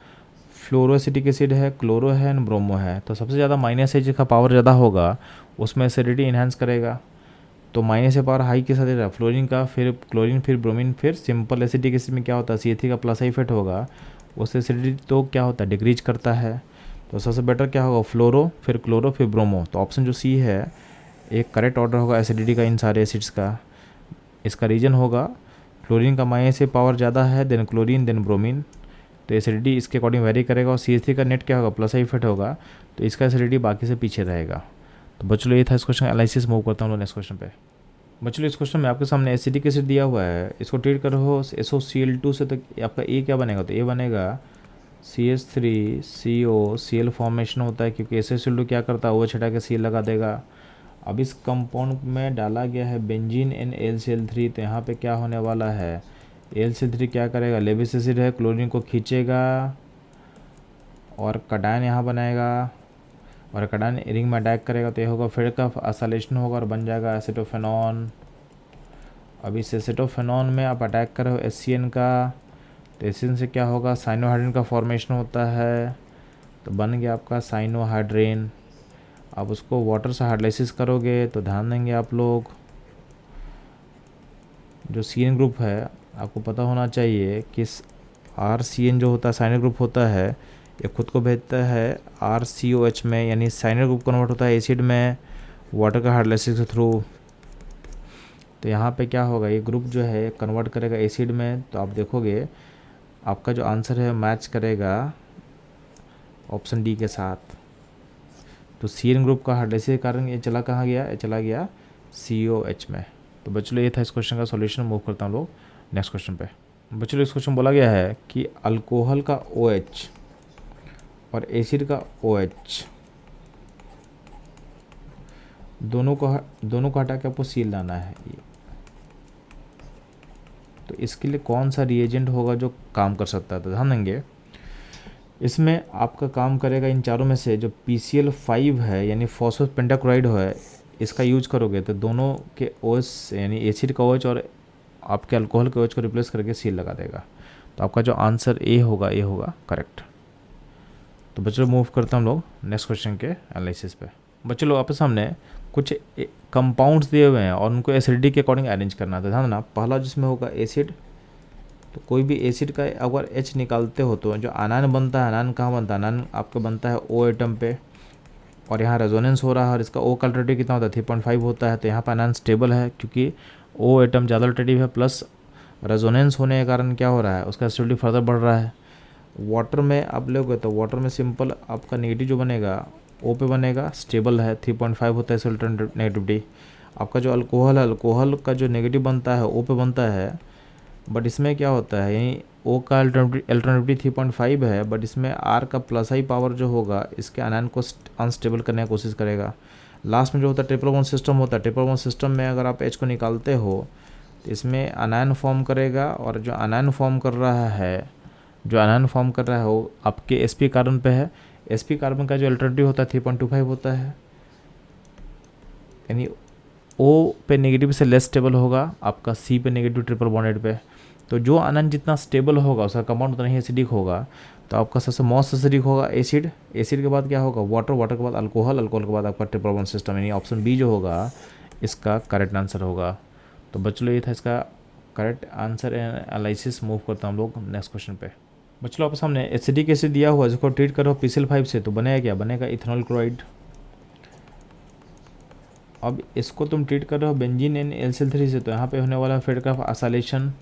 फ्लोरोएसिटिक एसिड है, क्लोरो है एंड ब्रोमो है। तो सबसे ज़्यादा माइनस एच का पावर ज़्यादा होगा, उसमें एसिडिटी इन्हांस करेगा। तो माइनस से पावर हाई के साथ रहेगा फ्लोरीन का, फिर क्लोरीन, फिर ब्रोमीन, फिर सिंपल एसिडिक एसिड में क्या होता है CH3 का प्लस इफेक्ट होगा, उससे एसिडिटी तो क्या होता है डिक्रीज करता है। तो सबसे बेटर क्या होगा फ्लोरो, फिर क्लोरो, फिर ब्रोमो। तो ऑप्शन जो सी है एक करेक्ट ऑर्डर होगा एसिडिटी का इन सारे एसिड्स का। इसका रीजन होगा फ्लोरीन का माइनस से पावर ज़्यादा है, देन क्लोरीन, देन ब्रोमीन। तो एसिडिटी इसके अकॉर्डिंग वेरी करेगा और CH3 का नेट क्या होगा प्लस इफेक्ट होगा, तो इसका एसिडिटी बाकी से पीछे रहेगा। तो बच्चों ये था इस क्वेश्चन का एनालिसिस। मूव करता हूँ नेक्स्ट क्वेश्चन पे। बच्चों इस क्वेश्चन में आपके सामने एसिडिक एसिड दिया हुआ है, इसको ट्रीट करो SOCl2 से। तो आपका ए क्या बनेगा, तो ए बनेगा CH3COCl फॉर्मेशन होता है, क्योंकि SOCl2 क्या करता है वो छटा के Cl लगा देगा। अब इस कंपाउंड में डाला गया है बेंजीन NaCl3, तो यहाँ पे क्या होने वाला है AlCl3 क्या करेगा, लेविस एसिड है, क्लोरीन को खींचेगा और कटायन यहाँ बनाएगा और कटायन रिंग में अटैक करेगा। तो ये होगा फिर का एसाइलेशन होगा और बन जाएगा एसिटोफेनॉन। अब इस एसिटोफेनॉन में आप अटैक कर रहे हो HCN का, तो HCN से क्या होगा साइनोहाइड्रेन का फॉर्मेशन होता है, तो बन गया आपका साइनोहाइड्रेन। आप उसको वाटर से हाइड्रोलाइसिस करोगे तो ध्यान देंगे आप लोग, जो CN ग्रुप है आपको पता होना चाहिए कि RCN जो होता है साइनर ग्रुप होता है, ये खुद को भेजता है RCOH में, यानी साइनर ग्रुप कन्वर्ट होता है एसिड में वाटर का हाइड्रोलाइसिस के थ्रू। तो यहाँ पे क्या होगा ये ग्रुप जो है कन्वर्ट करेगा एसिड में। तो आप देखोगे आपका जो आंसर है मैच करेगा ऑप्शन डी के साथ। तो CN ग्रुप का हाइड्रोलाइसिस के कारण ये चला कहाँ गया, ये चला गया COH में। तो बच्चों ये था इस क्वेश्चन का सॉल्यूशन। मूव करता हूँ लोग नेक्स्ट क्वेश्चन पे। बच्चों इस क्वेश्चन बोला गया है कि अल्कोहल का OH और एसिड का OH दोनों को हटा के आपको सील लाना है। तो इसके लिए कौन सा रिएजेंट होगा जो काम कर सकता है, तो ध्यान देंगे इसमें आपका काम करेगा इन चारों में से जो PCl5 है यानी फॉस्फोरस पेंटाक्लोराइड है, इसका यूज करोगे तो दोनों के OH यानी एसिड का OH और आपके अल्कोहल के OH को रिप्लेस करके सील लगा देगा। तो आपका जो आंसर ए होगा करेक्ट। तो बच्चों मूव करते हैं हम लोग नेक्स्ट क्वेश्चन के एनालिसिस पे। बच्चों लोग आपके सामने कुछ कंपाउंड्स दिए हुए हैं और उनको एसिडिटी के अकॉर्डिंग अरेंज करना है। तो ध्यान देना पहला जिसमें होगा एसिड, तो कोई भी एसिड का अगर H निकालते हो तो जो आनान बनता है, आनान कहाँ बनता है, आनान आपका बनता है O एटम पे, और यहाँ रेजोनेंस हो रहा है और इसका O का अल्टरनेटिव कितना होता है 3.5 होता है। तो यहाँ पर आनान स्टेबल है क्योंकि O एटम ज़्यादा अल्टरनेटिव है, प्लस रेजोनेंस होने के कारण क्या हो रहा है उसका एसिडिटी फर्दर बढ़ रहा है। वाटर में आप लोगे तो वाटर में सिंपल आपका नेगेटिव जो बनेगा O पे बनेगा, स्टेबल है 3.5 होता है इसका नेगेटिविटी। आपका जो अल्कोहल है, अल्कोहल का जो नेगेटिव बनता है O पे बनता है, बट इसमें क्या होता है यहीं O का अल्टरनेटिव 3.5 है, बट इसमें R का प्लस आई पावर जो होगा इसके आयन को अनस्टेबल करने की कोशिश करेगा। लास्ट में जो होता है ट्रिपल बॉन्ड सिस्टम होता है, ट्रिपल बॉन्ड सिस्टम में अगर आप H को निकालते हो तो इसमें आयन फॉर्म करेगा, और जो आयन फॉर्म कर रहा है वो आपके sp कार्बन पे है। sp कार्बन का जो अल्टरनेटिव होता है 3.25 होता है, यानी O पे नेगेटिव से लेस स्टेबल होगा, आपका C पे नेगेटिव ट्रिपल बॉन्डेड पे। तो जो आयन जितना स्टेबल होगा उसका कंपाउंड उतना ही एसिडिक होगा। तो आपका सबसे मोस्ट एसिडिक होगा एसिड, एसिड के बाद क्या होगा वाटर, वाटर के बाद अल्कोहल, अल्कोहल के बाद आपका ट्रिपल बॉन्ड सिस्टम, यानी ऑप्शन बी जो होगा इसका करेक्ट आंसर होगा। तो बच्चों ये था इसका करेक्ट आंसर एनालिसिस। मूव करता हूँ हम लोग नेक्स्ट क्वेश्चन पे। बच्चों आपके सामने एसिडिक एसिड दिया हुआ है जिसको ट्रीट करो PCl5 से, तो बनेगा क्या, बनेगा इथेनॉल क्लोराइड। अब इसको तुम ट्रीट कर रहे हो बेंजीन NaCl3 से, तो यहाँ पे होने वाला फिर का एसाइलेशन।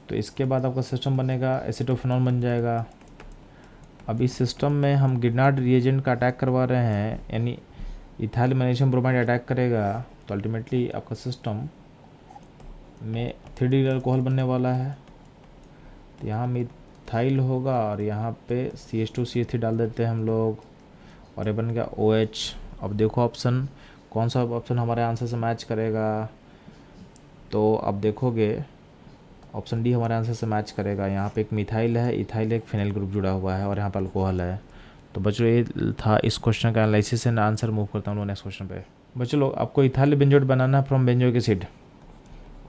तो इसके बाद आपका सिस्टम बनेगा एसिटोफेनॉल बन जाएगा। अब इस सिस्टम में हम ग्रिनार्ड रिएजेंट का अटैक करवा रहे हैं, यानी इथाइल मैग्नीशियम ब्रोमाइड अटैक करेगा, तो अल्टीमेटली आपका सिस्टम में 3 अल्कोहल बनने वाला है। तो यहाँ मिथाइल होगा और यहाँ पे CH2CH3 डाल देते हैं हम लोग, और ये बन गया OH। अब देखो ऑप्शन कौन सा ऑप्शन हमारे आंसर से मैच करेगा, तो अब देखोगे ऑप्शन डी हमारे आंसर से मैच करेगा। यहाँ पे एक मिथाइल है, इथाइल एक फिनाइल ग्रुप जुड़ा हुआ है और यहाँ पर अल्कोहल है। तो बच्चों ये था इस क्वेश्चन का एनालिसिस एंड आंसर। मूव करता हूँ नेक्स्ट क्वेश्चन पे। बच्चों लोग आपको इथाइल बेंजोएट बनाना है फ्रॉम बेंजोइक एसिड,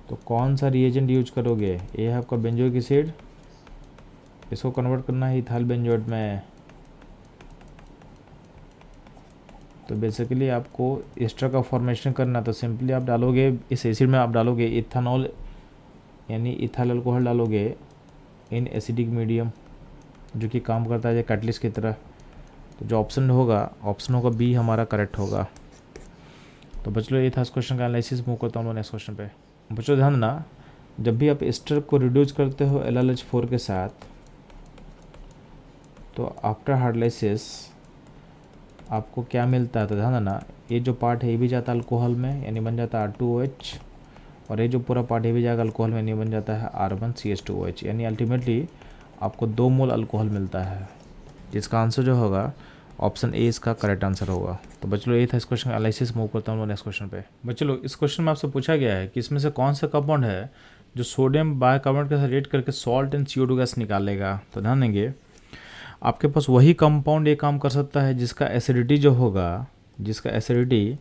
तो कौन सा रिएजेंट यूज करोगे? ये है आपका बेंजोइक एसिड, इसको कन्वर्ट करना है इथाइल बेंजोएट में। तो बेसिकली आपको एस्टर का फॉर्मेशन करना, तो सिंपली आप डालोगे इस एसिड में, आप डालोगे इथेनॉल यानी इथाइल अल्कोहल डालोगे इन एसिडिक मीडियम, जो कि काम करता है कैटलिस्ट की तरह। तो जो ऑप्शन होगा बी हमारा करेक्ट होगा। तो बच्चों ये था इस क्वेश्चन का एनालिसिस। मूव करता हूँ नेक्स्ट क्वेश्चन पे। बच्चों ध्यान देना, जब भी आप एस्टर को रिड्यूस करते हो LLH4 के साथ, तो आफ्टर हाइड्रोलाइसिस आपको क्या मिलता है? तो ध्यान देना, ये जो पार्ट है ये भी जाता है अल्कोहल में, यानी बन जाता है R2OH, और ये जो पूरा पार्ट ये भी जाएगा अल्कोहल में, यानी बन जाता है R1CH2OH, यानी अल्टीमेटली आपको 2 मोल अल्कोहल मिलता है, जिसका आंसर जो होगा ऑप्शन ए इसका करेक्ट आंसर होगा। तो बच्चों ये था इस क्वेश्चन का एनालिसिस। मूव करता हूँ नेक्स्ट क्वेश्चन पे। बच्चों इस क्वेश्चन में आपसे पूछा गया है कि इसमें से कौन सा कंपाउंड है जो सोडियम बाइकार्बोनेट के साथ रिएक्ट करके सॉल्ट एंड CO2 गैस निकालेगा? तो ध्यान देंगे, आपके पास वही कंपाउंड ये काम कर सकता है जिसका एसिडिटी जो होगा, जिसका एसिडिटी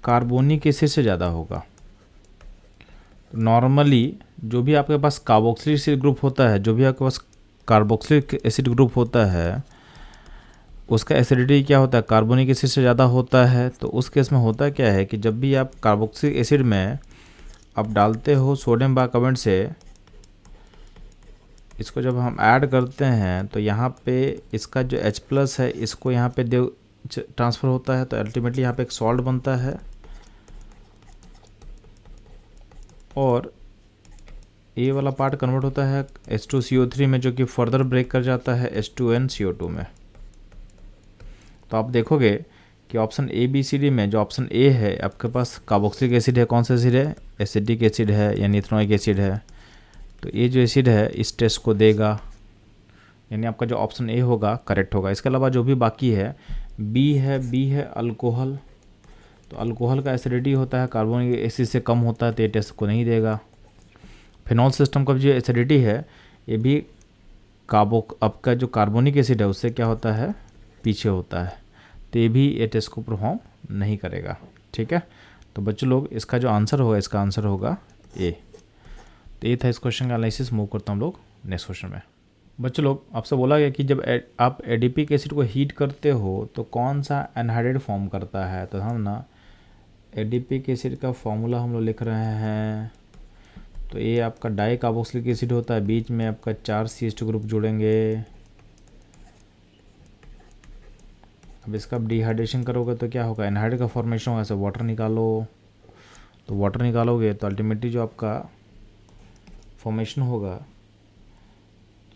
कार्बोनिक एसिड से ज़्यादा होगा। नॉर्मली जो भी आपके पास कार्बोक्सिलिक एसिड ग्रुप होता है, जो भी आपके पास कार्बोक्सिलिक एसिड ग्रुप होता है, उसका एसिडिटी क्या होता है? कार्बोनिक एसिड से ज़्यादा होता है। तो उस केस में होता क्या है कि जब भी आप कार्बोक्सिलिक एसिड में आप डालते हो सोडियम बाइकार्बोनेट से, इसको जब हम ऐड करते हैं तो यहाँ पे इसका जो H+ है इसको यहाँ पे ट्रांसफ़र होता है, तो अल्टीमेटली यहाँ पे एक सॉल्ट बनता है, और ये वाला पार्ट कन्वर्ट होता है H2CO3 में, जो कि फर्दर ब्रेक कर जाता है H2NCO2 में। तो आप देखोगे कि ऑप्शन ABCD में जो ऑप्शन ए है, आपके पास कार्बोक्सिलिक एसिड है, कौन सा एसिड है? एसिडिक एसिड है, यानी इथेनॉइक एसिड है। तो ये जो एसिड है इस टेस्ट को देगा, यानी आपका जो ऑप्शन ए होगा करेक्ट होगा। इसके अलावा जो भी बाकी है, बी है अल्कोहल, तो अल्कोहल का एसिडिटी होता है कार्बोनिक एसिड से कम होता है, तो ये टेस्ट को नहीं देगा। फिनॉल सिस्टम का जो एसिडिटी है ये भी आपका जो कार्बोनिक एसिड है उससे क्या होता है? पीछे होता है, तो ये भी ये टेस्ट को परफॉर्म नहीं करेगा। ठीक है, तो बच्चों लोग इसका जो आंसर होगा, इसका आंसर होगा ए। तो ये था इस क्वेश्चन का एनालिसिस। मूव करता हूँ हम लोग नेक्स्ट क्वेश्चन में। बच्चों लोग आपसे बोला गया कि जब आप एडिपिक एसिड को हीट करते हो तो कौन सा एनहाइड्रेट फॉर्म करता है? तो हम ना एडिपिक एसिड का फॉर्मूला हम लोग लिख रहे हैं। तो ये आपका डाई कार्बोक्सिलिक एसिड होता है, बीच में आपका 4 CH2 ग्रुप जुड़ेंगे। अब इसका डिहाइड्रेशन करोगे तो क्या होगा? एनहाइड्रेट का फॉर्मेशन होगा, ऐसे वाटर निकालो। तो वाटर निकालोगे तो अल्टीमेटली जो आपका फॉर्मेशन होगा,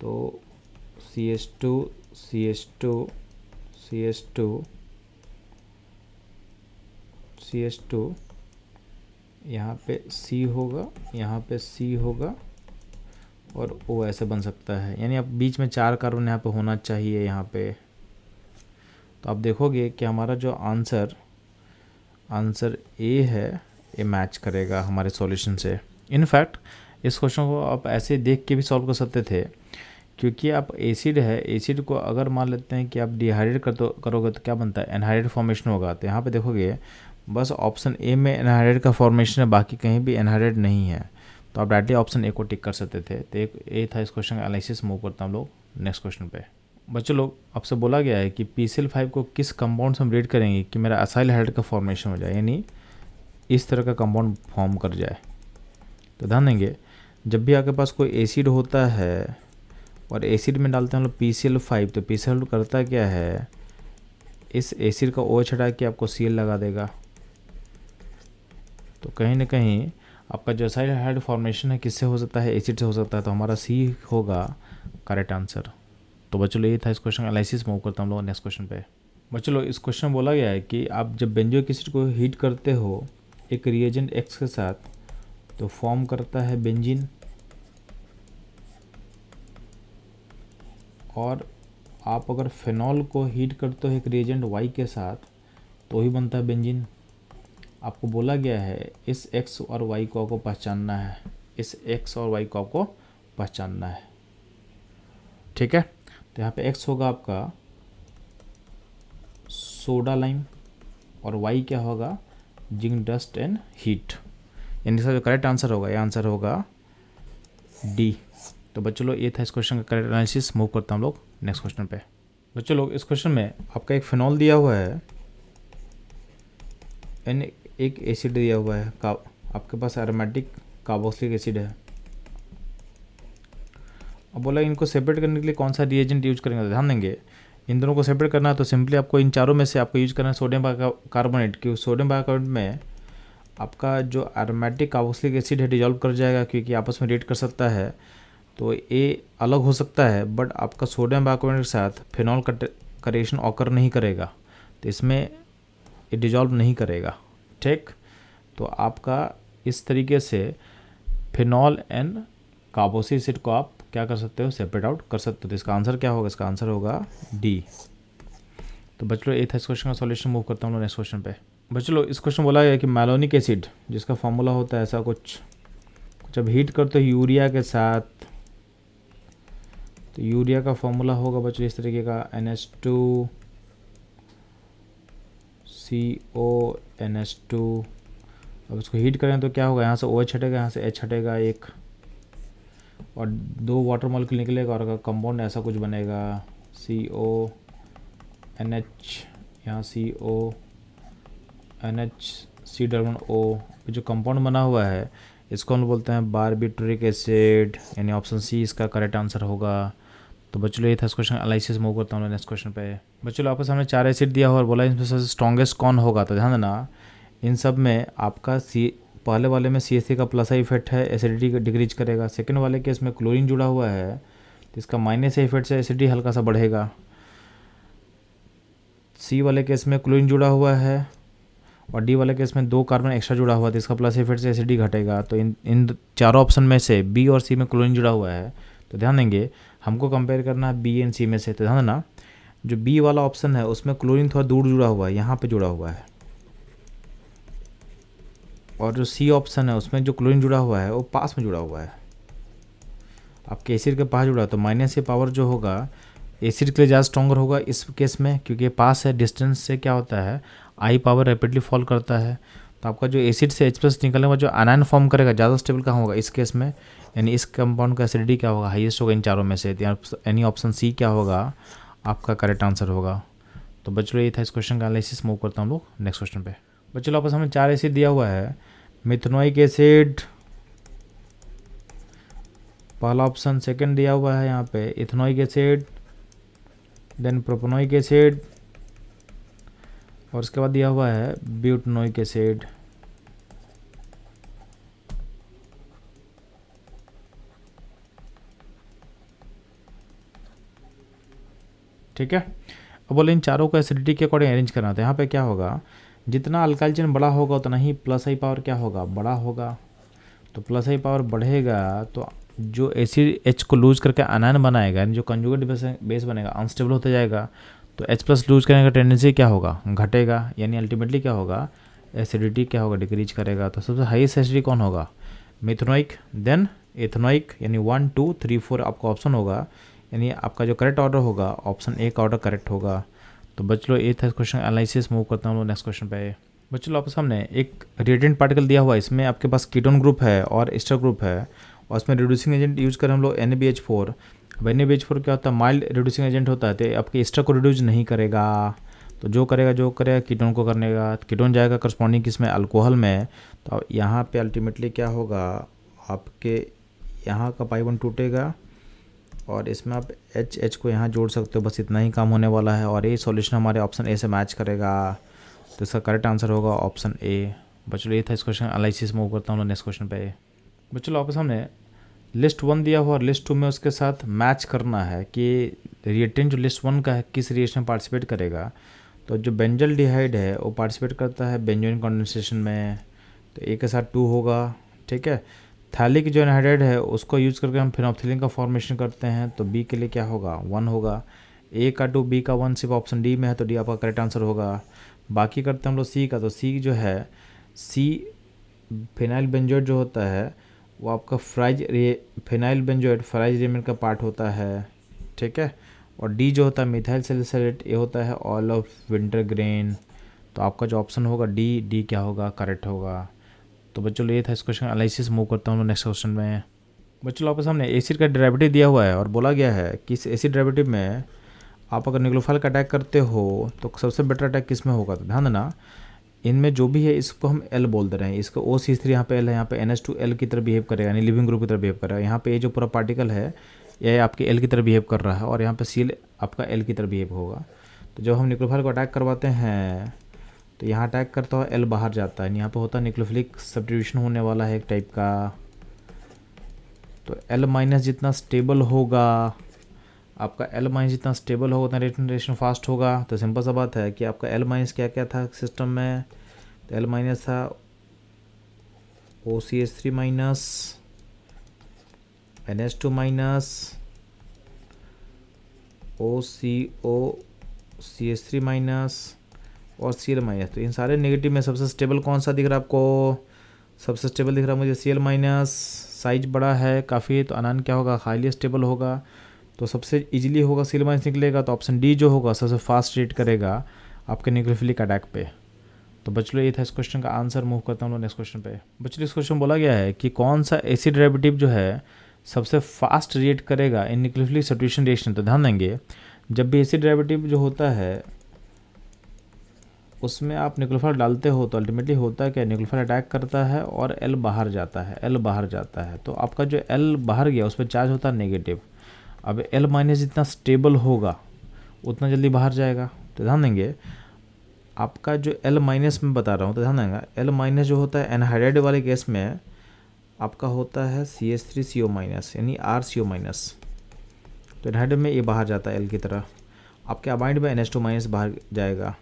तो CH2 CH2 CH2 CH2, यहाँ पे C होगा, यहाँ पे C होगा, और O ऐसे बन सकता है, यानी आप बीच में 4 कार्बन यहाँ पे होना चाहिए यहाँ पे। तो आप देखोगे कि हमारा जो आंसर ए है, ये मैच करेगा हमारे सॉल्यूशन से। इनफैक्ट इस क्वेश्चन को आप ऐसे देख के भी सॉल्व कर सकते थे, क्योंकि आप एसिड है, एसिड को अगर मान लेते हैं कि आप डिहाइड्रेट करोगे तो क्या बनता है? एनहाइड्रेट फॉर्मेशन होगा। तो यहाँ पे देखोगे बस ऑप्शन ए में एनहाइड्रेट का फॉर्मेशन है, बाकी कहीं भी एनहाइड्रेट नहीं है, तो आप डायरेक्टली ऑप्शन ए को टिक कर सकते थे। तो एक ए था इस क्वेश्चन का एनालिसिस। मूव करता हम लोग नेक्स्ट क्वेश्चन पे। बच्चों लोग आपसे बोला गया है कि PCl5 को किस कंपाउंड से हम रीड करेंगे कि मेरा असाइल हाइड्रेट का फॉर्मेशन हो जाए, यानी इस तरह का कंपाउंड फॉर्म कर जाए। तो ध्यान देंगे, जब भी आपके पास कोई एसिड होता है और एसिड में डालते हैं हम लोग PCl5, तो PCl करता क्या है? इस एसिड का OH हटा के आपको Cl लगा देगा। तो कहीं ना कहीं आपका जो असाइल हाइड्रेट फॉर्मेशन है किससे हो सकता है? एसिड से हो सकता है, तो हमारा C होगा करेक्ट आंसर। तो बच्चों ये था इस क्वेश्चन का एनालिसिस। मूव करता हम लोग नेक्स्ट क्वेश्चन पे। बच्चों लोग इस क्वेश्चन में बोला गया है कि आप जब बेंजोइक एसिड को हीट करते हो एक रिएजेंट X के साथ, तो फॉर्म करता है बेंजीन, और आप अगर फिनॉल को हीट करते हो एक रिएजेंट Y के साथ, तो ही बनता है बेंजीन। आपको बोला गया है इस X और Y को आपको पहचानना है, इस X और Y को आपको पहचानना है। ठीक है, तो यहाँ पे X होगा आपका सोडा लाइम, और वाई क्या होगा, जिंक डस्ट एंड हीट। यानी इसका जो करेक्ट आंसर होगा, ये आंसर होगा डी। तो बच्चों लोग ये था इस क्वेश्चन का करेक्ट एनालिसिस। मूव करता हम लोग नेक्स्ट क्वेश्चन पे। बच्चों लोग इस क्वेश्चन में आपका एक फिनॉल दिया हुआ है एंड एक एसिड दिया हुआ है, आपके पास एरोमेटिक कार्बोक्सिलिक एसिड है। अब बोला इनको सेपरेट करने के लिए कौन सा रिएजेंट यूज करेंगे, तो ध्यान देंगे इन दोनों को सेपरेट करना है तो सिंपली आपको इन चारों में से आपको यूज करना है सोडियम बाइकार्बोनेट। क्योंकि सोडियम बाइकार्बोनेट में आपका जो एरोमेटिक कार्बोक्सिलिक एसिड है डिजॉल्व कर जाएगा, क्योंकि आपस में रिएक्ट कर सकता है, तो ये अलग हो सकता है, बट आपका सोडियम बाइकार्बोनेट के साथ फिनॉल का रिएक्शन ऑकर नहीं करेगा, तो इसमें ये डिजॉल्व नहीं करेगा। ठीक, तो आपका इस तरीके से फिनॉल एंड कार्बोक्सिलिक एसिड को आप क्या कर सकते हो, सेपरेट आउट कर सकते हो। तो इसका आंसर क्या होगा, इसका आंसर होगा डी। तो बच्चों ये था इस क्वेश्चन का सॉल्यूशन। मूव करता हूँ नेक्स्ट क्वेश्चन पे। बच्चों इस क्वेश्चन बोला गया कि मैलोनिक एसिड जिसका फॉर्मूला होता है ऐसा कुछ, जब हीट करते हो यूरिया के साथ, तो यूरिया का फॉर्मूला होगा बच्चों इस तरीके का NH2CO NH2। अब इसको हीट करें तो क्या होगा, यहाँ से OH हटेगा, यहाँ से H हटेगा एक, और 2 वाटर मॉलिक्यूल निकलेगा और कंपाउंड ऐसा कुछ बनेगा CONH, यहाँ CONHC O। जो कंपाउंड बना हुआ है इसको हम बोलते हैं बारबिटूरिक एसिड, यानी ऑप्शन सी इसका करेक्ट आंसर होगा। तो बच्चों ये था इस क्वेश्चन एनालिसिस। मूव करता हूँ नेक्स्ट क्वेश्चन पे। बच्चों आपके सामने 4 एसिड दिया हुआ और बोला इनमें सबसे स्ट्रॉन्गेस्ट कौन होगा, तो ध्यान देना इन सब में आपका पहले वाले में CH3 का प्लस आई इफेक्ट है, एसिडिटी डिक्रीज करेगा। सेकंड वाले केस में क्लोरीन जुड़ा हुआ है तो इसका माइनस इफेक्ट से एसिडिटी हल्का सा बढ़ेगा। सी वाले केस में क्लोरीन जुड़ा हुआ है, और डी वाले केस में 2 कार्बन एक्स्ट्रा जुड़ा हुआ है तो इसका प्लस इफेक्ट से एसिडिटी घटेगा। तो इन चारों ऑप्शन में से बी और सी में क्लोरीन जुड़ा हुआ है, तो ध्यान देंगे हमको कंपेयर करना है बी एंड सी में से। तो ध्यान देना जो बी वाला ऑप्शन है उसमें क्लोरीन थोड़ा दूर जुड़ा हुआ है, यहाँ पे जुड़ा हुआ है, और जो सी ऑप्शन है उसमें जो क्लोरीन जुड़ा हुआ है वो पास में जुड़ा हुआ है, आपके एसिड के पास जुड़ा है। तो माइनस से पावर जो होगा एसिड के लिए ज़्यादा स्ट्रॉन्गर होगा इस केस में, क्योंकि पास है, डिस्टेंस से क्या होता है आई पावर रैपिडली फॉल करता है। तो आपका जो एसिड से H+ निकलने का जो आयन फॉर्म करेगा ज़्यादा स्टेबल कहाँ होगा, इस केस में, यानी इस कंपाउंड का एसिडिटी क्या होगा, हाईएस्ट होगा इन चारों में से, यानी ऑप्शन सी क्या होगा आपका करेक्ट आंसर होगा। तो बच्चों ये था इस क्वेश्चन का एनालिसिस। मूव करता हूँ लोग नेक्स्ट क्वेश्चन पे। बच्चों आपस हमें 4 एसिड दिया हुआ है, मिथेनोइक एसिड पहला ऑप्शन, सेकंड दिया हुआ है यहाँ पे ethanoic acid, then propanoic acid, और उसके बाद दिया हुआ है ब्यूटेनोइक एसिड। ठीक है, अब बोले इन चारों को एसिडिटी के अकॉर्डिंग अरेंज करना था। यहाँ पे क्या होगा, जितना अल्काइल चेन बड़ा होगा उतना ही प्लस आई पावर क्या होगा, बड़ा होगा। तो प्लस आई पावर बढ़ेगा तो जो एसिड H को लूज करके आयन बनाएगा, यानी जो कंजुगेट बेस बनेगा अनस्टेबल होता जाएगा, तो H+ लूज करने का टेंडेंसी क्या होगा, घटेगा, यानी अल्टीमेटली क्या होगा, एसिडिटी क्या होगा, डिक्रीज करेगा। तो सबसे हाईएस्ट एसिडिटी कौन होगा, मिथेनोइक, देन इथेनोइक, यानी 1 2 3 4 आपका ऑप्शन होगा, यानी आपका जो करेक्ट ऑर्डर होगा ऑप्शन ए का ऑर्डर करेक्ट होगा। तो बच्चों ये था क्वेश्चन एनालिसिस। मूव करता हूँ नेक्स्ट क्वेश्चन पे। बच्चों आपके सामने एक रिएजेंट पार्टिकल दिया हुआ है, इसमें आपके पास कीटोन ग्रुप है और एस्टर ग्रुप है, और उसमें रिड्यूसिंग एजेंट यूज करें हम लोग NaBH4। अब NaBH4 क्या होता है, माइल्ड रिड्यूसिंग एजेंट होता है, तो आपके एस्टर को रिड्यूस नहीं करेगा। तो जो करेगा कीटोन को करने का, कीटोन जाएगा करस्पॉन्डिंग किसमें, अल्कोहल में। तो यहाँ पे अल्टीमेटली क्या होगा, आपके यहाँ का पाई बॉन्ड टूटेगा और इसमें आप H को यहाँ जोड़ सकते हो, बस इतना ही काम होने वाला है। और ये सॉल्यूशन हमारे ऑप्शन ए से मैच करेगा, तो इसका करेक्ट आंसर होगा ऑप्शन ए। बच्चों ये था इस क्वेश्चन एनालिसिस। मूव करता हूँ नेक्स्ट क्वेश्चन पे। बच्चों आपके सामने लिस्ट 1 दिया हुआ और लिस्ट 2 में उसके साथ मैच करना है कि रिएक्टेंट जो लिस्ट 1 का है किस रिएक्शन में पार्टिसिपेट करेगा। तो जो बेंजल डिहाइड है वो पार्टिसिपेट करता है बेंजोइन कंडेंसेशन में, तो ए के साथ 2 होगा। ठीक है, थैलिक जो एनहाइड्राइड है उसको यूज़ करके हम फिनोप्थिलीन का फॉर्मेशन करते हैं, तो बी के लिए क्या होगा, 1 होगा। ए का 2 बी का 1 सिर्फ ऑप्शन डी में है, तो डी आपका करेक्ट आंसर होगा। बाकी करते हैं हम लोग सी का, तो सी जो है सी फिनाइल बेंजोइड जो होता है वो आपका फिनाइल बेंजोइड फ्राइज एलिमेंट का पार्ट होता है। ठीक है, और डी जो होता है मिथाइल सैलिसाइलेट, ये होता है ऑयल ऑफ विंटर ग्रेन। तो आपका जो ऑप्शन होगा डी क्या होगा, करेक्ट होगा। तो बच्चों ये था इस क्वेश्चन का एनालिसिस। मूव करता हूँ नेक्स्ट क्वेश्चन में। बच्चों आपके सामने एसिड का डेरिवेटिव दिया हुआ है और बोला गया है कि इस एसिड डेरिवेटिव में आप अगर न्यूक्लियोफाइल का अटैक करते हो तो सबसे बेटर अटैक किस में होगा। तो ध्यान देना, इनमें जो भी है इसको हम एल बोल दे रहे हैं। इसका OC3 यहाँ पे एल है, यहाँ पे NH2 की तरह बिहेव करेगा, यानी लिविंग ग्रुप की तरह बिहेव करेगा। यहाँ पे ये जो पूरा पार्टिकल है ये आपके एल की तरह बिहेव कर रहा है और यहाँ पे Cl आपका एल की तरह बिहेव होगा। तो जब हम न्यूक्लियोफाइल को अटैक करवाते हैं तो यहाँ अटैक करता हुआ एल बाहर जाता है, यहाँ पे होता है न्यूक्लियोफिलिक सब्स्टिट्यूशन होने वाला है एक टाइप का। तो L- जितना स्टेबल होगा, आपका L- जितना स्टेबल होगा उतना रिएक्शन फास्ट होगा। तो सिंपल सा बात है कि आपका L- क्या क्या था सिस्टम में। तो L- था OCH3 minus, NH2 minus, OCO-CH3 minus और Cl माइनस। तो इन सारे नेगेटिव में सबसे स्टेबल कौन सा दिख रहा है आपको। सबसे स्टेबल दिख रहा है मुझे Cl माइनस। साइज बड़ा है काफ़ी, तो अनान क्या होगा, हाईली स्टेबल होगा। तो सबसे इजीली होगा Cl माइनस निकलेगा। तो ऑप्शन डी जो होगा सबसे फास्ट रेट करेगा आपके न्यूक्लियोफिलिक अटैक पे। तो बच्चों ये था इस क्वेश्चन का आंसर। मूव करता हूँ नेक्स्ट क्वेश्चन पे। बच्चों इस क्वेश्चन बोला गया है कि कौन सा एसिड डेरिवेटिव जो है सबसे फास्ट रिएक्ट करेगा इन न्यूक्लियोफिलिक सब्स्टिट्यूशन रिएक्शन। तो ध्यान देंगे, जब भी एसिड डेरिवेटिव जो होता है उसमें आप न्यूक्लियोफाइल डालते हो तो अल्टीमेटली होता है क्या, न्यूक्लियोफाइल अटैक करता है और एल बाहर जाता है, एल बाहर जाता है। तो आपका जो एल बाहर गया उस पर चार्ज होता है नेगेटिव। अब L- जितना स्टेबल होगा उतना जल्दी बाहर जाएगा। तो ध्यान देंगे, आपका जो L- में बता रहा हूँ, तो ध्यान देंगे L- जो होता है एनहाइड्राइड वाले केस में आपका होता है CH3CO- यानी RCO-। तो एनहाइड्राइड में ये बाहर जाता है एल की तरह। आपके अमाइड में NH2- बाहर जाएगा,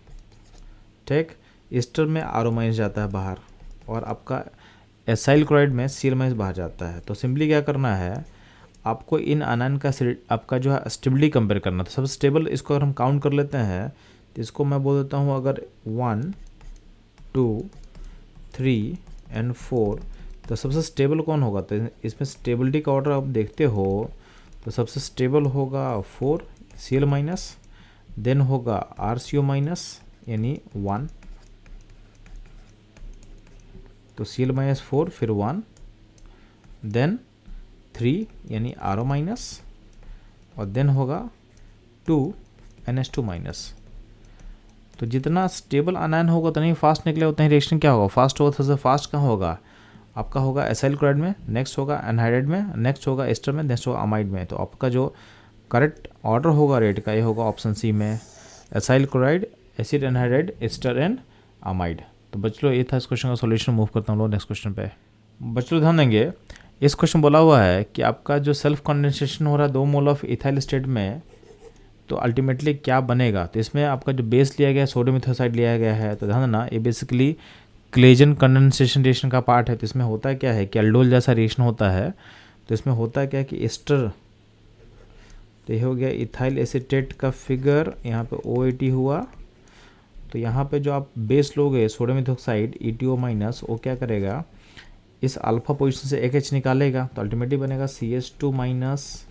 ठीक। ईस्टर में RO- जाता है बाहर और आपका एसाइल क्लोराइड में Cl- बाहर जाता है। तो सिंपली क्या करना है, आपको इन आयन का आपका जो है स्टेबिलिटी कंपेयर करना था। सबसे स्टेबल इसको अगर हम काउंट कर लेते हैं तो इसको मैं बोल देता हूँ अगर 1, 2, 3 एंड 4, तो सबसे स्टेबल कौन होगा। तो इसमें स्टेबिलिटी का ऑर्डर आप देखते हो तो सबसे स्टेबल होगा 4 Cl-, देन होगा RCO- यानी 1, तो Cl-4 फिर 1, देन 3 यानी RO- और देन होगा 2 NH2-। तो जितना स्टेबल आयन होगा उतना ही फास्ट निकले, उतना ही रिएक्शन क्या होगा, फास्ट होगा। सबसे फास्ट कहाँ होगा, आपका होगा एसाइल क्लोराइड में, नेक्स्ट होगा एनहाइड्राइड में, नेक्स्ट होगा एस्टर में, नेक्स्ट होगा अमाइड में। तो आपका जो करेक्ट ऑर्डर होगा रेट का ये होगा ऑप्शन सी में, acyl chloride, acid anhydride, ester and amide. तो बच्चों ये था इस क्वेश्चन का सॉल्यूशन। मूव करता हूँ लोग नेक्स्ट क्वेश्चन पे। बच्चों ध्यान देंगे, इस क्वेश्चन बोला हुआ है कि आपका जो सेल्फ कंडेंसेशन हो रहा है 2 मोल ऑफ इथाइल स्टेट में, तो अल्टीमेटली क्या बनेगा। तो इसमें आपका जो बेस लिया गया है सोडियम इथोसाइड लिया गया है। तो ध्यान देना, ये बेसिकली क्लेजन कंडेंसेशन रिएक्शन का पार्ट है। तो इसमें होता है क्या है कि एल्डोल जैसा रिएक्शन होता है। तो इसमें होता है क्या कि एस्टर, तो ये हो गया इथाइल एसीटेट का फिगर, यहाँ पे OAT हुआ। तो यहाँ पे जो आप बेस लोगे सोडियम इथोक्साइड ETO-, वो क्या करेगा, इस अल्फा पोजीशन से एक H निकालेगा। तो अल्टीमेटली बनेगा CH2-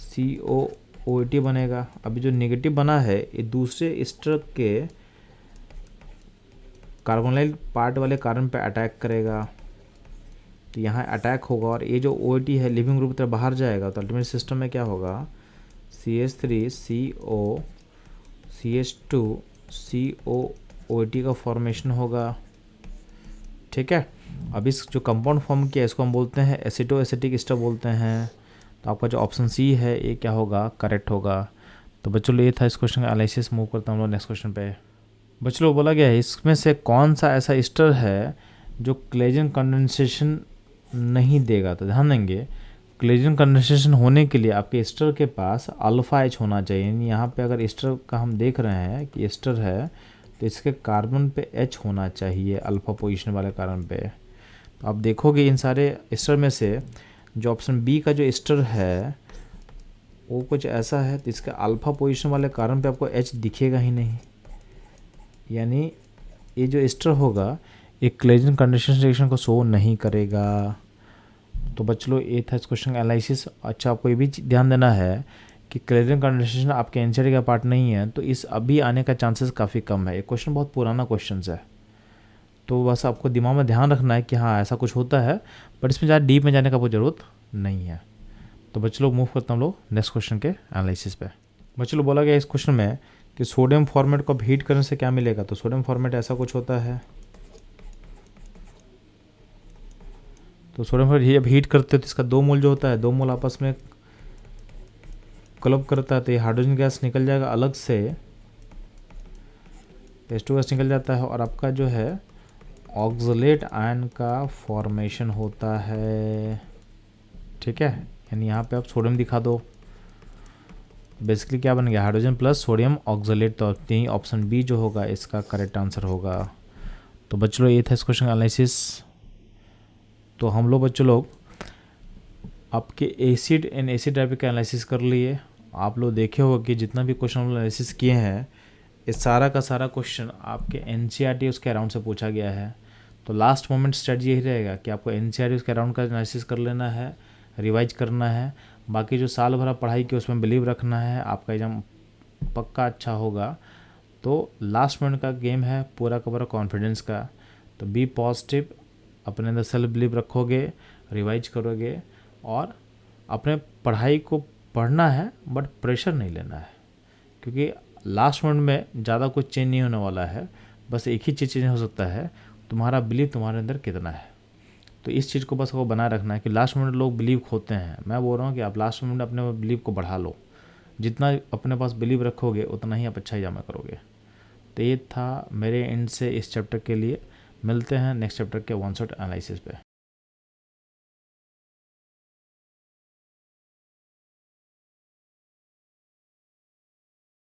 COOT बनेगा। अभी जो नेगेटिव बना है ये दूसरे एस्टर के कार्बोनाइल पार्ट वाले कार्बन पे अटैक करेगा। तो यहाँ अटैक होगा और ये जो OAT है लिविंग ग्रुप की तरफ बाहर जाएगा। तो अल्टीमेट सिस्टम में क्या होगा, CH3CO CH2 COOT का फॉर्मेशन होगा, ठीक है। अब इस जो कंपाउंड फॉर्म किया इसको हम बोलते हैं एसिटो एसिटिक एस्टर बोलते हैं। तो आपका जो ऑप्शन सी है ये क्या होगा, करेक्ट होगा। तो बच्चों ये था इस क्वेश्चन का एनालिसिस। मूव करता हूँ नेक्स्ट क्वेश्चन पे। बच्चों बोला गया है इसमें से कौन सा ऐसा एस्टर है जो क्लेजन कंडेंसेशन नहीं देगा। तो ध्यान देंगे, क्लेजन कंडेंसेशन होने के लिए आपके एस्टर के पास अल्फा H होना चाहिए। यानी यहाँ पे अगर एस्टर का हम देख रहे हैं कि एस्टर है तो इसके कार्बन पे H होना चाहिए अल्फा पोजीशन वाले कार्बन पे। तो आप देखोगे इन सारे एस्टर में से जो ऑप्शन बी का जो एस्टर है वो कुछ ऐसा है, तो इसके अल्फा पोजीशन वाले कार्बन पे आपको H दिखेगा ही नहीं। यानी ये जो एस्टर होगा ये क्लेजन कंडेंसेशन रिएक्शन को शो नहीं करेगा। तो बच्चों ये था इस क्वेश्चन का एनालिसिस। अच्छा, आपको ये भी ध्यान देना है कि क्लियरिंग कंडीशन आपके एनसीईआरटी का पार्ट नहीं है, तो इस अभी आने का चांसेस काफ़ी कम है। ये क्वेश्चन बहुत पुराना क्वेश्चन है, तो बस आपको दिमाग में ध्यान रखना है कि हाँ ऐसा कुछ होता है, बट इसमें ज़्यादा डीप में जाने का कोई ज़रूरत नहीं है। तो बच्चे लोग मूव करते हैं हम लोग नेक्स्ट क्वेश्चन के एनालिसिस पे। बच्चे लोग बोला गया इस क्वेश्चन में कि सोडियम फॉर्मेट को अब हीट करने से क्या मिलेगा। तो सोडियम फॉर्मेट ऐसा कुछ होता है, तो सोडियम फॉर्मेट जब हीट करते हो तो इसका 2 मोल जो होता है, 2 मोल आपस में क्लब करता है, तो ये हाइड्रोजन गैस निकल जाएगा अलग से, H2 गैस निकल जाता है, और आपका जो है ऑक्सलेट आयन का फॉर्मेशन होता है। ठीक है, यानी यहाँ पे आप सोडियम दिखा दो, बेसिकली क्या बन गया, हाइड्रोजन प्लस सोडियम ऑक्सलेट। तो यही ऑप्शन बी जो होगा इसका करेक्ट आंसर होगा। तो बच्चों लोग ये था इस क्वेश्चन का एनालिसिस। तो हम लोग बच्चों लोग आपके एसिड एंड एसिड टाइप का एनालिसिस कर लिए। आप लोग देखे हो कि जितना भी क्वेश्चन हम लोग एनालिसिस किए हैं, इस सारा का सारा क्वेश्चन आपके एनसीईआरटी उसके अराउंड से पूछा गया है। तो लास्ट मोमेंट स्ट्रेटजी यही रहेगा कि आपको एनसीईआरटी उसके अराउंड का एनालिसिस कर लेना है, रिवाइज करना है, बाकी जो साल भर पढ़ाई की उसमें बिलीव रखना है, आपका एग्जाम पक्का अच्छा होगा। तो लास्ट मोमेंट का गेम है पूरा का पूरा कॉन्फिडेंस का। तो बी पॉजिटिव, अपने अंदर सेल्फ बिलीव रखोगे, रिवाइज करोगे, और अपने पढ़ाई को पढ़ना है बट प्रेशर नहीं लेना है, क्योंकि लास्ट मोमेंट में ज़्यादा कुछ चेंज नहीं होने वाला है। बस एक ही चीज़ चेंज हो सकता है, तुम्हारा बिलीव तुम्हारे अंदर कितना है। तो इस चीज़ को बस आपको बनाए रखना है कि लास्ट मोमेंट लोग बिलीव खोते हैं। मैं बोल रहा हूँ कि आप लास्ट मोमेंट अपने बिलीव को बढ़ा लो, जितना अपने पास बिलीव रखोगे उतना ही आप अच्छा एग्जाम करोगे। तो ये था मेरे एंड से इस चैप्टर के लिए। मिलते हैं नेक्स्ट चैप्टर के वन शॉट एनालिसिस पे।